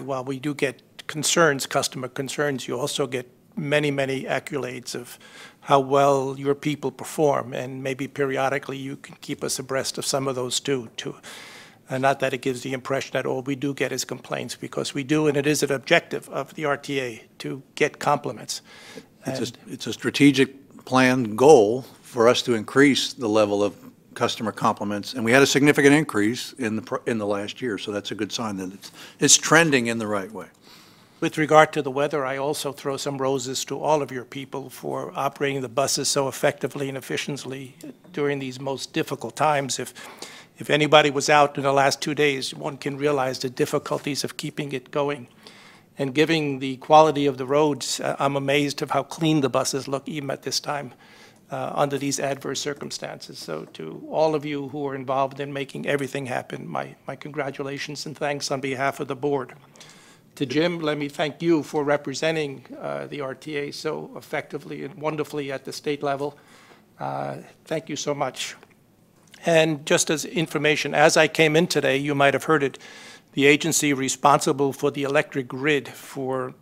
while we do get concerns, customer concerns, you also get many, many accolades of how well your people perform, and maybe periodically you can keep us abreast of some of those too. Not that it gives the impression that all we do get is complaints, because we do, and it is an objective of the RTA to get compliments. It's a strategic plan goal for us to increase the level of customer compliments, and we had a significant increase in the last year, so that's a good sign that it's trending in the right way. With regard to the weather, I also throw some roses to all of your people for operating the buses so effectively and efficiently during these most difficult times. If anybody was out in the last 2 days, one can realize the difficulties of keeping it going. And given the quality of the roads, I'm amazed of how clean the buses look even at this time under these adverse circumstances. So to all of you who are involved in making everything happen, my congratulations and thanks on behalf of the board. To Jim, let me thank you for representing the RTA so effectively and wonderfully at the state level. Thank you so much. And just as information, as I came in today, you might have heard it, the agency responsible for the electric grid for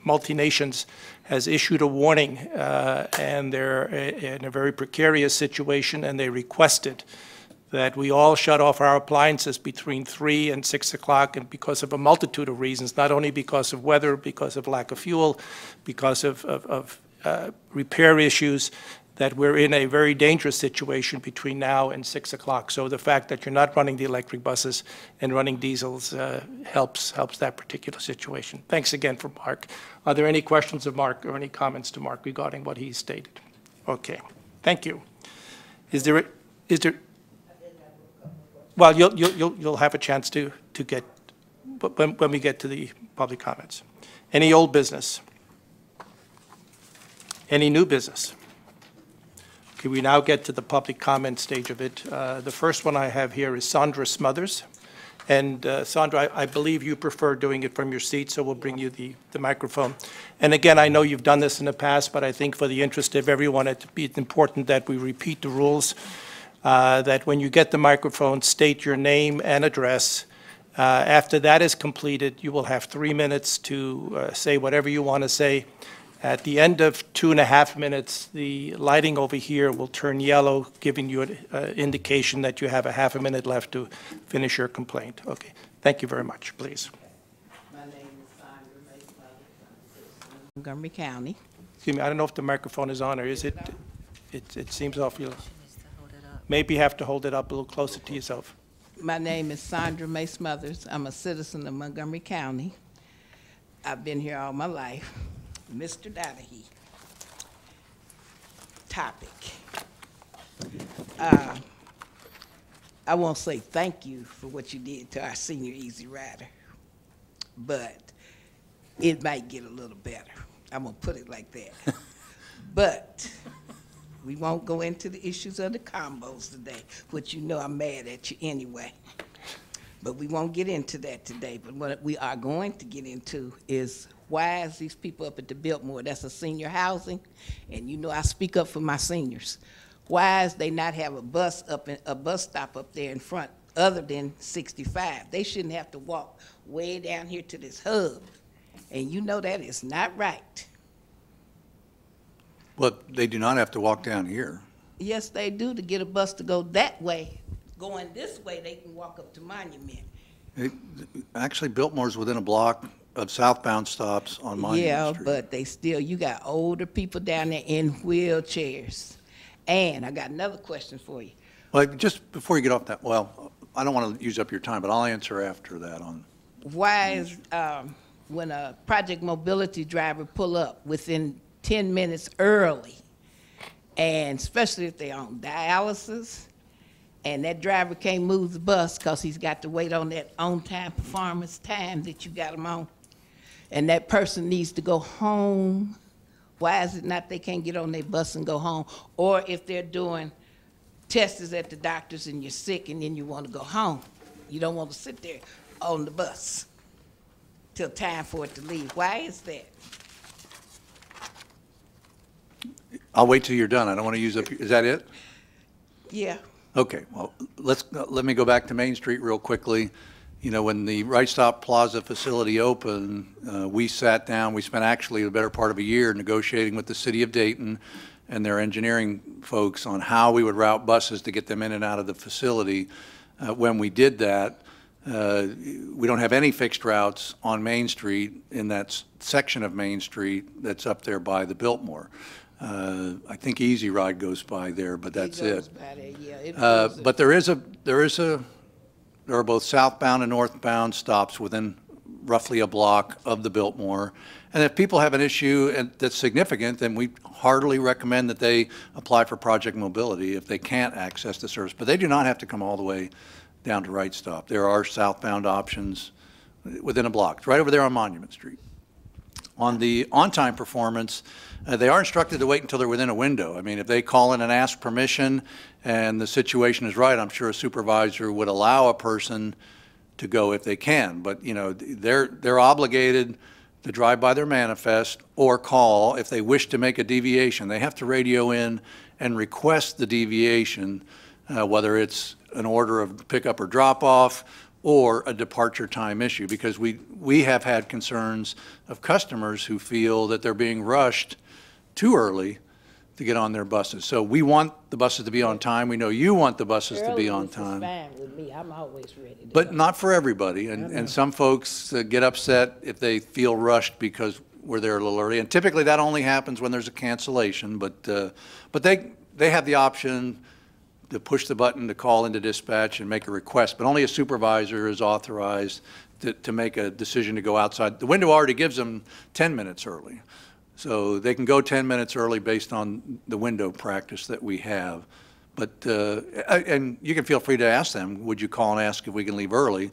multinations has issued a warning, and they're in a very precarious situation, and they requested that we all shut off our appliances between 3 and 6 o'clock, and because of a multitude of reasons, not only because of weather, because of lack of fuel, because of repair issues, that we're in a very dangerous situation between now and 6 o'clock. So the fact that you're not running the electric buses and running diesels helps that particular situation. Thanks again for Mark. Are there any questions of Mark or any comments to Mark regarding what he stated? Okay, thank you. Is there? Well, you'll have a chance to get when we get to the public comments. Any old business? Any new business? Okay, we now get to the public comment stage of it. The first one I have here is Sandra Smothers. And Sandra, I believe you prefer doing it from your seat, so we'll bring you the microphone. And again, I know you've done this in the past, but I think for the interest of everyone, it's important that we repeat the rules. that when you get the microphone, state your name and address. After that is completed, you will have 3 minutes to say whatever you want to say. At the end of 2.5 minutes, the lighting over here will turn yellow, giving you an indication that you have a half a minute left to finish your complaint. Okay. Thank you very much, please. My name is Sandra May Smothers. I'm a citizen of Montgomery County. Excuse me, I don't know if the microphone is on, or is it? It seems off. You maybe have to hold it up a little closer to yourself. My name is Sandra May Smothers. I'm a citizen of Montgomery County. I've been here all my life. Mr. Donahue. Topic. I won't say thank you for what you did to our senior Easy Rider, but it might get a little better. I'm gonna put it like that. But we won't go into the issues of the combos today, which you know I'm mad at you anyway. But we won't get into that today. But what we are going to get into is why is these people up at the Biltmore, that's a senior housing, and you know I speak up for my seniors. Why is they not have a bus stop up there in front other than 65? They shouldn't have to walk way down here to this hub. And you know that is not right. Well, they do not have to walk down here. Yes, they do, to get a bus to go that way. Going this way, they can walk up to Monument. Actually, Biltmore's within a block of southbound stops on Monument Street. Yeah, but they still, you got older people down there in wheelchairs. And I got another question for you. Well, just before you get off that, well, I don't want to use up your time, but I'll answer after that on. Why is, when a Project Mobility driver pull up within 10 minutes early, and especially if they're on dialysis, and that driver can't move the bus because he's got to wait on that on-time performance time that you got him on, and that person needs to go home, why is it not they can't get on their bus and go home? Or if they're doing tests at the doctor's and you're sick and then you want to go home, you don't want to sit there on the bus till time for it to leave. Why is that? I'll wait till you're done. I don't want to use up, is that it? Yeah. Okay, well, let me go back to Main Street real quickly. You know, when the Right Stop Plaza facility opened, we sat down, we spent actually the better part of a year negotiating with the city of Dayton and their engineering folks on how we would route buses to get them in and out of the facility. When we did that, we don't have any fixed routes on Main Street in that section of Main Street that's up there by the Biltmore. I think Easy Ride goes by there, but that's it. But there are both southbound and northbound stops within roughly a block of the Biltmore. And if people have an issue that's significant, then we heartily recommend that they apply for Project Mobility if they can't access the service. But they do not have to come all the way down to Right Stop. There are southbound options within a block. It's right over there on Monument Street. On the on-time performance, they are instructed to wait until they're within a window. I mean, if they call in and ask permission and the situation is right, I'm sure a supervisor would allow a person to go if they can. But, you know, they're obligated to drive by their manifest or call if they wish to make a deviation. They have to radio in and request the deviation, whether it's an order of pickup or drop-off or a departure time issue, because we have had concerns of customers who feel that they're being rushed too early to get on their buses. So we want the buses to be on time. We know you want the buses to be on time. Fine with me. I'm always ready to But go. not for everybody. And some folks get upset if they feel rushed because we're there a little early. And typically that only happens when there's a cancellation. But they have the option to push the button to call into dispatch and make a request. But only a supervisor is authorized to make a decision to go outside. The window already gives them 10 minutes early. So they can go 10 minutes early based on the window practice that we have. But, and you can feel free to ask them, would you call and ask if we can leave early?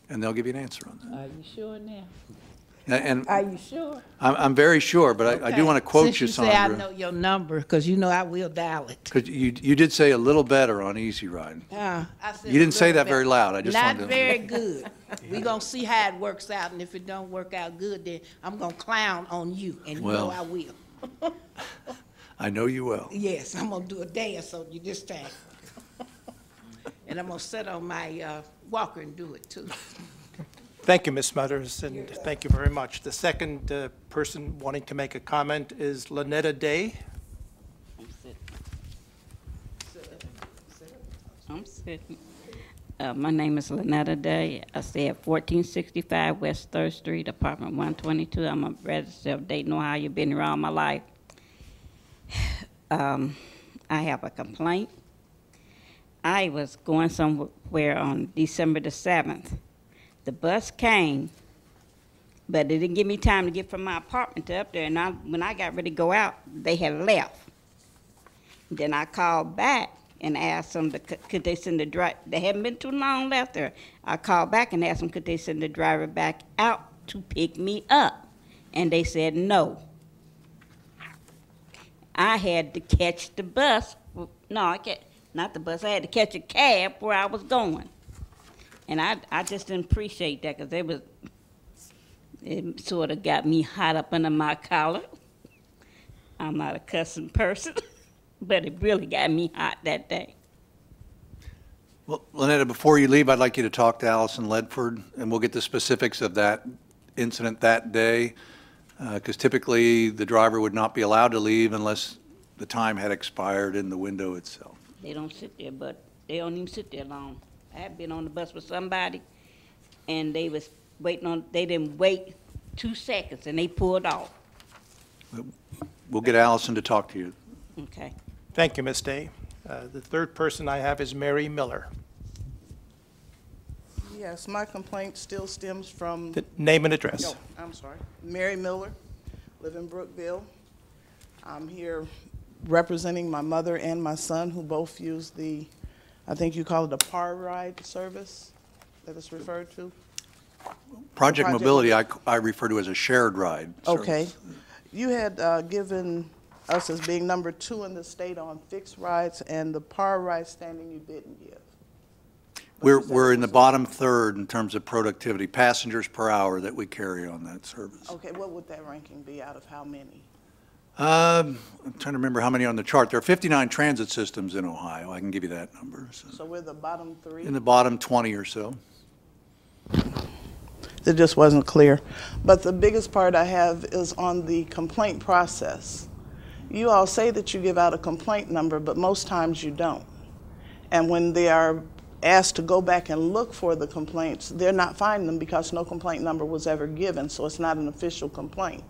And they'll give you an answer on that. Are you sure now? And Are you sure? I'm very sure, but I do want to quote you, Sandra. Since you say I know your number, because you know I will dial it. Because you did say a little better on Easy Ride. I said You didn't a say little that very bit. loud. I just Not wanted to. very good. We're going to see how it works out, and if it don't work out good, then I'm going to clown on you, and you know I will. I know you will. Yes, I'm going to do a dance on you this time. And I'm gonna sit on my walker and do it too. Thank you, Ms. Smothers, and thank you very much. The second person wanting to make a comment is Lynetta Day. I'm sitting. My name is Lynetta Day. I stay at 1465 West 3rd Street, apartment 122. I'm a resident of Dayton, Ohio. Been here all my life. I have a complaint. I was going somewhere on December the 7th. The bus came, but it didn't give me time to get from my apartment to up there. And when I got ready to go out, they had left. Then I called back and asked them, could they send the driver, they hadn't been too long left there. I called back and asked them, could they send the driver back out to pick me up? And they said no. I had to catch the bus. No, not the bus. I had to catch a cab where I was going. And I just didn't appreciate that because it sort of got me hot up under my collar. I'm not a cussing person, but it really got me hot that day. Well, Lynetta, before you leave, I'd like you to talk to Allison Ledford, and we'll get the specifics of that incident that day, because typically the driver would not be allowed to leave unless the time had expired in the window itself. They don't sit there, but they don't even sit there long. I had been on the bus with somebody, and they was waiting on, they didn't wait 2 seconds, and they pulled off. We'll get Allison to talk to you. Okay. Thank you, Ms. Day. The third person I have is Mary Miller. Yes, my complaint still stems from... The name and address. No, I'm sorry. Mary Miller, live in Brookville. I'm here representing my mother and my son, who both use the, I think you call it a par ride service that it's referred to. Project Mobility I refer to as a shared ride service. Okay. You had given us as being number 2 in the state on fixed rides, and the par ride standing you didn't give. We're in the bottom third in terms of productivity, passengers per hour that we carry on that service. Okay, what would that ranking be out of how many? I'm trying to remember how many on the chart. There are 59 transit systems in Ohio. I can give you that number. So we're the bottom 3? In the bottom 20 or so. It just wasn't clear. But the biggest part I have is on the complaint process. You all say that you give out a complaint number, but most times you don't. And when they are asked to go back and look for the complaints, they're not finding them because no complaint number was ever given, so it's not an official complaint.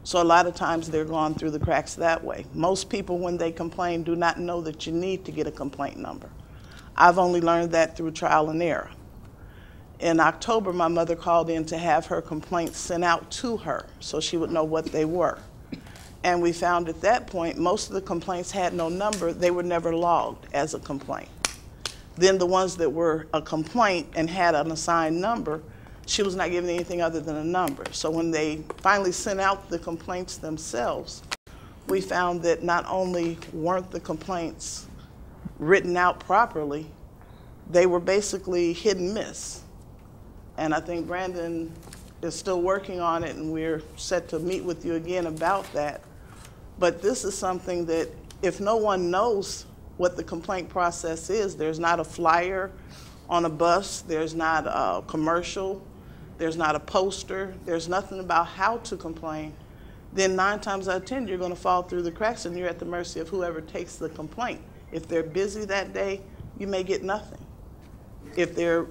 So a lot of times they're gone through the cracks that way. Most people, when they complain, do not know that you need to get a complaint number. I've only learned that through trial and error. In October, my mother called in to have her complaints sent out to her so she would know what they were. And we found at that point, most of the complaints had no number. They were never logged as a complaint. Then the ones that were a complaint and had an assigned number, she was not given anything other than a number. So when they finally sent out the complaints themselves, we found that not only weren't the complaints written out properly, they were basically hit and miss. And I think Brandon is still working on it, and we're set to meet with you again about that. But this is something that if no one knows what the complaint process is, there's not a flyer on a bus, there's not a commercial, there's not a poster, there's nothing about how to complain, then 9 times out of 10 you're going to fall through the cracks and you're at the mercy of whoever takes the complaint. If they're busy that day, you may get nothing. If they're,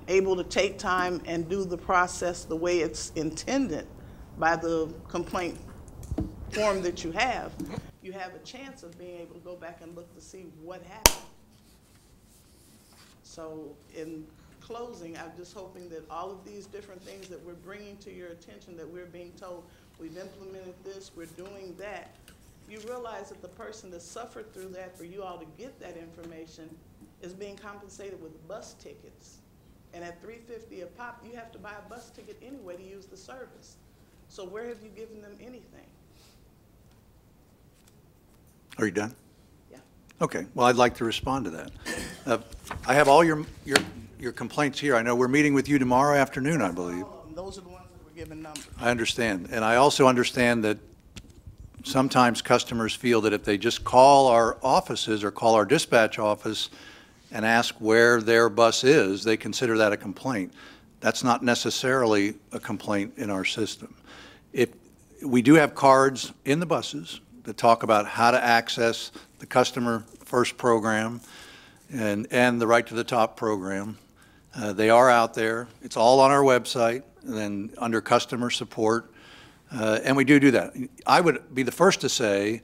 able to take time and do the process the way it's intended by the complaint form that you have a chance of being able to go back and look to see what happened. So in closing, I'm just hoping that all of these different things that we're bringing to your attention, that we're being told we've implemented this, we're doing that, you realize that the person that suffered through that for you all to get that information is being compensated with bus tickets. And at $3.50 a pop, you have to buy a bus ticket anyway to use the service. So where have you given them anything? Are you done? Yeah. Okay. Well, I'd like to respond to that. I have all your complaints here. I know we're meeting with you tomorrow afternoon, I believe. Those are the ones that were given numbers. I understand. And I also understand that sometimes customers feel that if they just call our offices or call our dispatch office and ask where their bus is, they consider that a complaint. That's not necessarily a complaint in our system. We do have cards in the buses that talk about how to access the Customer First program and the Right to the Top program. They are out there. It's all on our website and then under customer support. And we do that. I would be the first to say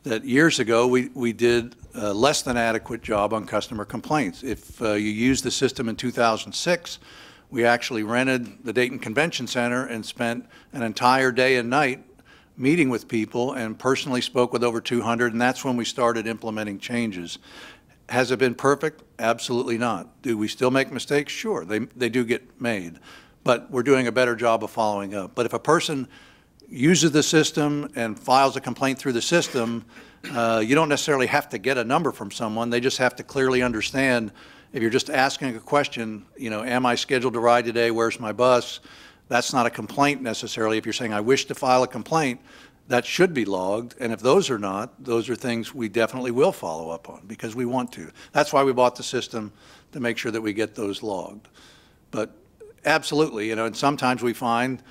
that years ago we did a less than adequate job on customer complaints. If you used the system in 2006, we actually rented the Dayton Convention Center and spent an entire day and night meeting with people and personally spoke with over 200, and that's when we started implementing changes. Has it been perfect? Absolutely not. Do we still make mistakes? Sure, they do get made, but we're doing a better job of following up. But if a person uses the system and files a complaint through the system, you don't necessarily have to get a number from someone. They just have to clearly understand. If you're just asking a question, you know, am I scheduled to ride today? Where's my bus? That's not a complaint necessarily. If you're saying, I wish to file a complaint, that should be logged. And if those are not, those are things we definitely will follow up on because we want to. That's why we bought the system, to make sure that we get those logged. But absolutely, you know, and sometimes we find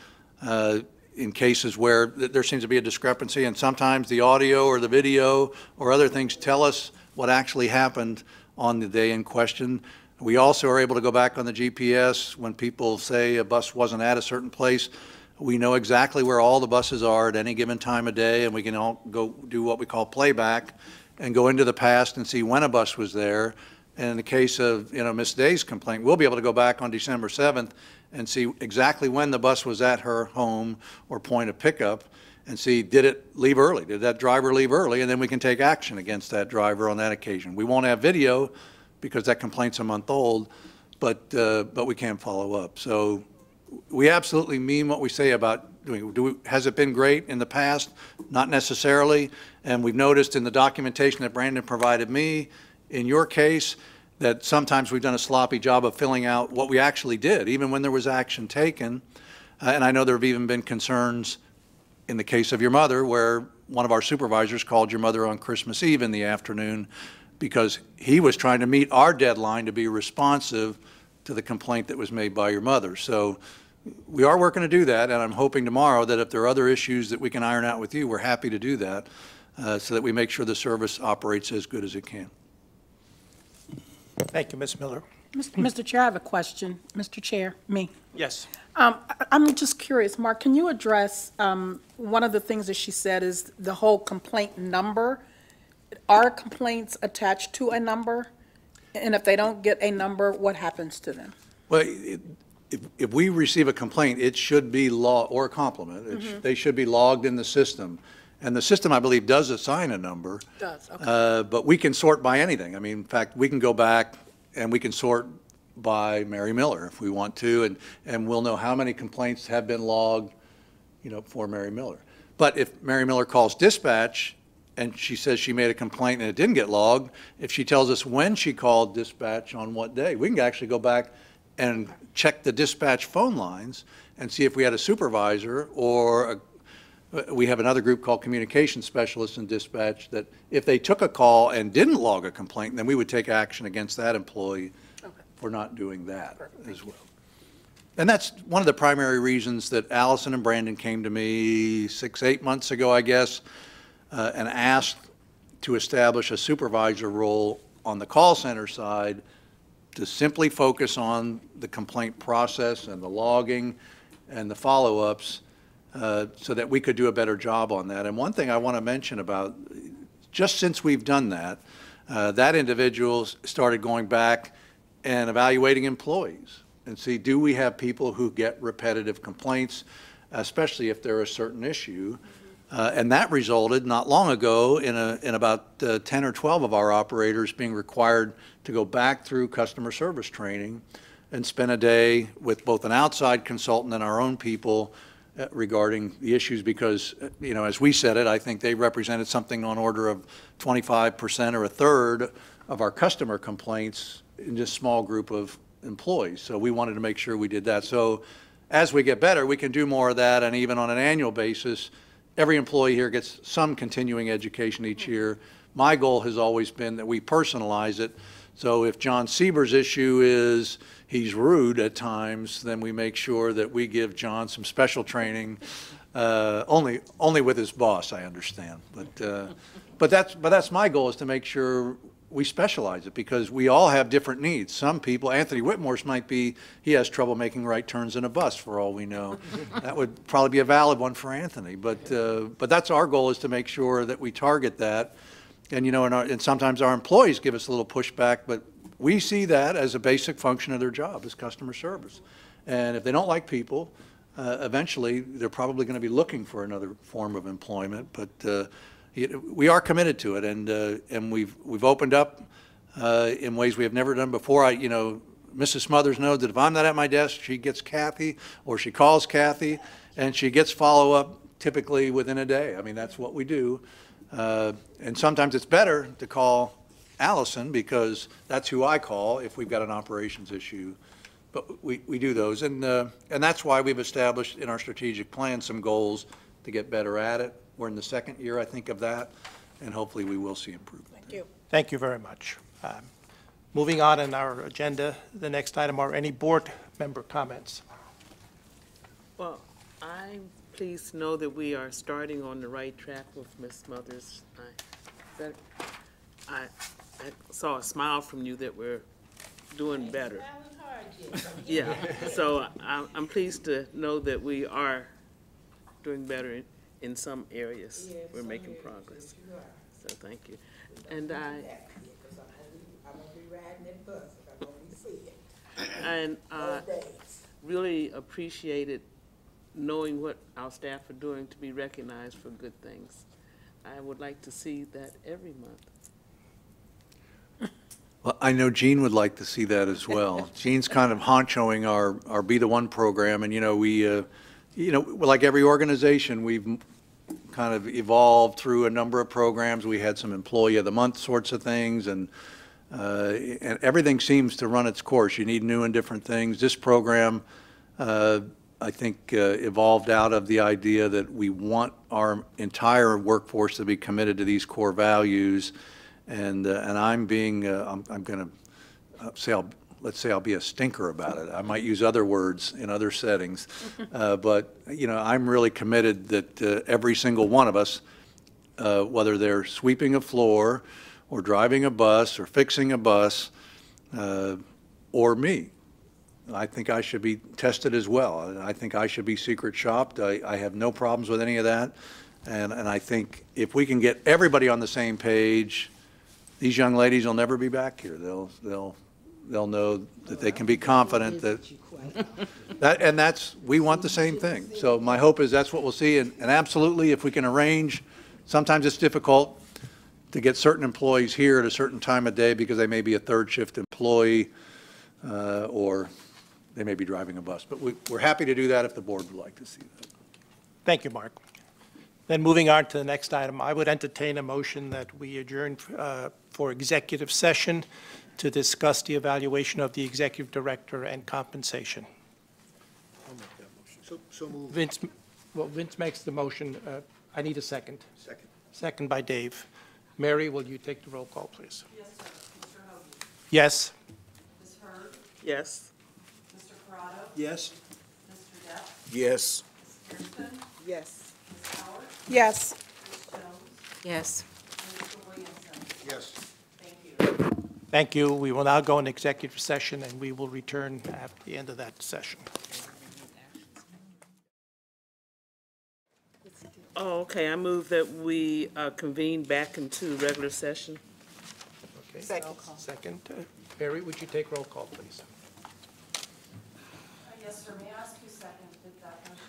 in cases where there seems to be a discrepancy, and sometimes the audio or the video or other things tell us what actually happened on the day in question. We also are able to go back on the GPS when people say a bus wasn't at a certain place. We know exactly where all the buses are at any given time of day, and we can all go do what we call playback and go into the past and see when a bus was there. And in the case of, you know, Miss Day's complaint, we'll be able to go back on December 7th and see exactly when the bus was at her home or point of pickup and see, did it leave early? Did that driver leave early? And then we can take action against that driver on that occasion. We won't have video because that complaint's a month old, but we can follow up. So we absolutely mean what we say about doing. Has it been great in the past? Not necessarily. And we've noticed in the documentation that Brandon provided me, in your case, that sometimes we've done a sloppy job of filling out what we actually did, even when there was action taken. And I know there have even been concerns in the case of your mother, where one of our supervisors called your mother on Christmas Eve in the afternoon because he was trying to meet our deadline to be responsive to the complaint that was made by your mother. So we are working to do that, and I'm hoping tomorrow that if there are other issues that we can iron out with you, we're happy to do that so that we make sure the service operates as good as it can. Thank you, Ms. Miller. Mr. Chair, I have a question. Mr. Chair, me. Yes. I'm just curious, Mark, can you address, one of the things that she said is the whole complaint number. Are complaints attached to a number? And if they don't get a number, what happens to them? Well, if we receive a complaint, it should be logged, or a compliment, they should be logged in the system. And the system, I believe, does assign a number. Does, okay. But we can sort by anything. I mean, in fact, we can go back and we can sort by Mary Miller if we want to, and we'll know how many complaints have been logged, you know, for Mary Miller. But if Mary Miller calls dispatch and she says she made a complaint and it didn't get logged, if she tells us when she called dispatch on what day, we can actually go back and check the dispatch phone lines and see if we had a supervisor or we have another group called communication specialists in dispatch that if they took a call and didn't log a complaint, then we would take action against that employee for not doing that as well. And that's one of the primary reasons that Allison and Brandon came to me 6-8 months ago, I guess, and asked to establish a supervisor role on the call center side to simply focus on the complaint process and the logging and the follow-ups so that we could do a better job on that. And one thing I want to mention about, just since we've done that, that individual started going back and evaluating employees and see, do we have people who get repetitive complaints, especially if they're a certain issue. And that resulted not long ago in about 10 or 12 of our operators being required to go back through customer service training and spend a day with both an outside consultant and our own people regarding the issues because, you know, as we said it, I think they represented something on order of 25% or a third of our customer complaints in this small group of employees. So we wanted to make sure we did that. So as we get better, we can do more of that, and even on an annual basis, every employee here gets some continuing education each year. My goal has always been that we personalize it So if John Sieber's issue is he's rude at times, then we make sure that we give John some special training, only with his boss, I understand. But that's my goal, is to make sure we specialize it, because we all have different needs. Some people, Anthony Whitmore's might be, he has trouble making right turns in a bus, for all we know. That would probably be a valid one for Anthony. But that's our goal, is to make sure that we target that. And, you know, and sometimes our employees give us a little pushback, but we see that as a basic function of their job, is customer service. And if they don't like people, eventually they're probably going to be looking for another form of employment. But we are committed to it, and we've opened up in ways we have never done before. Mrs. Smothers knows that if I'm not at my desk, she gets Kathy, or she calls Kathy, and she gets follow-up typically within a day. I mean, that's what we do. And sometimes it's better to call Allison, because that's who I call if we've got an operations issue. But we do those, and that's why we've established in our strategic plan some goals to get better at it. We're in the second year, I think, of that, and hopefully we will see improvement. Thank you. Thank you very much. Moving on in our agenda, the next item are any board member comments. Well, I'm pleased to know that we are starting on the right track with Ms. Smothers. I saw a smile from you that we're doing better. Yeah, so I'm pleased to know that we are doing better in some areas. We're making progress. So thank you. And I really appreciated knowing what our staff are doing to be recognized for good things. I would like to see that every month. Well, I know Gene would like to see that as well. Gene's kind of honchoing our Be the One program, and like every organization, we've kind of evolved through a number of programs. We had some Employee of the Month sorts of things, and everything seems to run its course. You need new and different things. This program, I think, evolved out of the idea that we want our entire workforce to be committed to these core values. And I'm going to say, let's say I'll be a stinker about it. I might use other words in other settings. But, I'm really committed that every single one of us, whether they're sweeping a floor or driving a bus or fixing a bus, or me, I think I should be tested as well. I think I should be secret shopped. I have no problems with any of that. And I think if we can get everybody on the same page, these young ladies will never be back here. They'll know that they can be confident that we want the same thing. So my hope is that's what we'll see. And absolutely, if we can arrange, sometimes it's difficult to get certain employees here at a certain time of day because they may be a third shift employee or they may be driving a bus. But we're happy to do that if the board would like to see that. Thank you, Mark. Then moving on to the next item, I would entertain a motion that we adjourn for executive session to discuss the evaluation of the executive director and compensation. I'll make that motion. So moved. Vince makes the motion. I need a second. Second. Second by Dave. Mary, will you take the roll call, please? Yes, sir. Mr. Hoagie? Yes. Ms. Hurd? Yes. Mr. Corrado? Yes. Mr. Depp? Yes. Ms. Kirsten? Yes. Ms. Howard? Yes. Ms. Jones? Yes. And Mr. Williamson? Yes. Thank you. Thank you. We will now go in executive session, and we will return at the end of that session. Oh, okay. I move that we convene back into regular session. Okay. Second. Second. Mary, would you take roll call, please? Yes, sir. May I ask who seconded that motion?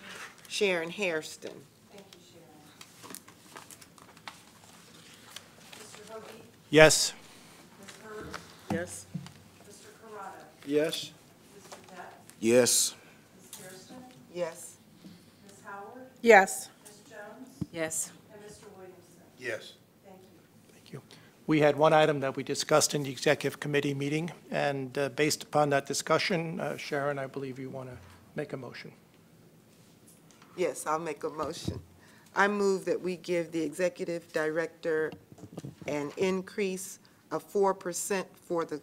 Sharon Hairston. Thank you, Sharon. Mr. Hoagie? Yes. Ms. Hurd? Yes. Mr. Corrado? Yes. Mr. Depp? Yes. Ms. Kirsten? Yes. Ms. Howard? Yes. Ms. Jones? Yes. And Mr. Williamson? Yes. Thank you. Thank you. We had one item that we discussed in the executive committee meeting, and based upon that discussion, Sharon, I believe you want to make a motion. Yes, I'll make a motion. I move that we give the executive director an increase of 4% for the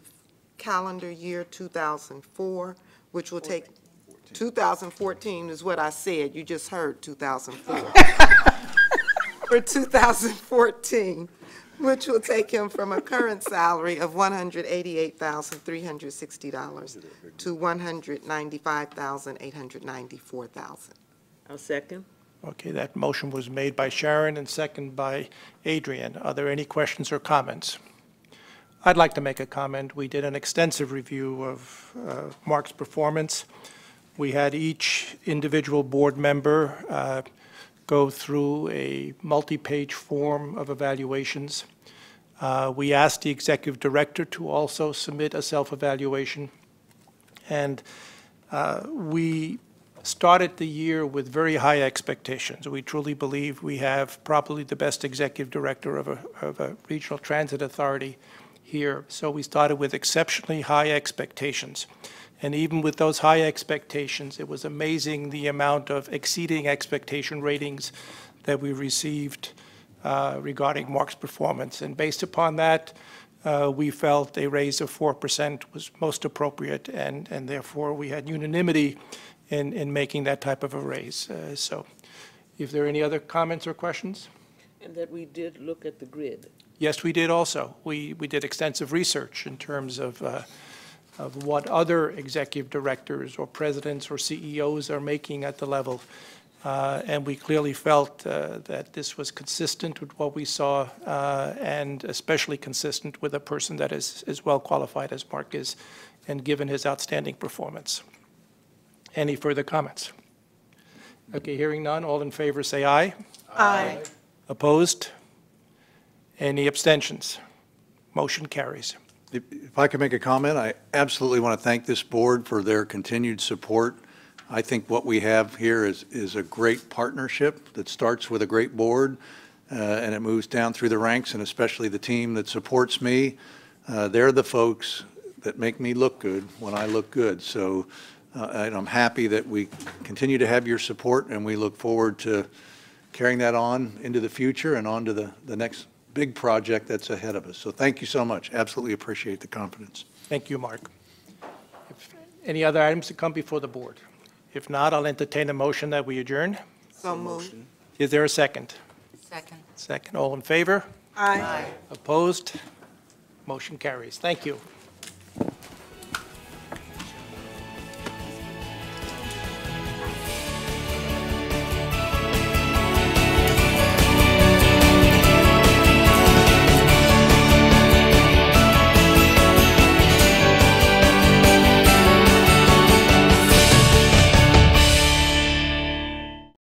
calendar year 2004, which will take, 2014 is what I said, you just heard 2004. For 2014, which will take him from a current salary of $188,360 to $195,894. I'll second. Okay, that motion was made by Sharon and seconded by Adrian. Are there any questions or comments? I'd like to make a comment. We did an extensive review of Mark's performance. We had each individual board member go through a multi-page form of evaluations. We asked the executive director to also submit a self-evaluation. And we started the year with very high expectations. We truly believe we have probably the best executive director of a regional transit authority here. So we started with exceptionally high expectations. And even with those high expectations, it was amazing the amount of exceeding expectation ratings that we received regarding Mark's performance. And based upon that, we felt a raise of 4% was most appropriate, and therefore we had unanimity in making that type of a raise. So if there are any other comments or questions? And that we did look at the grid. Yes, we did also. We did extensive research in terms of what other executive directors or presidents or CEOs are making at the level. And we clearly felt that this was consistent with what we saw, and especially consistent with a person that is as well qualified as Mark is, and given his outstanding performance. Any further comments? Okay, hearing none, all in favor say aye. Aye. Opposed? Any abstentions? Motion carries. If I could make a comment, I absolutely want to thank this board for their continued support. I think what we have here is a great partnership that starts with a great board, and it moves down through the ranks, and especially the team that supports me. They're the folks that make me look good when I look good. So and I'm happy that we continue to have your support, and we look forward to carrying that on into the future and on to the next big project that's ahead of us. So thank you so much. Absolutely appreciate the confidence. Thank you, Mark. Any other items to come before the board? If not, I'll entertain a motion that we adjourn. So moved. Is there a second? Second. Second. All in favor? Aye. Opposed? Motion carries. Thank you.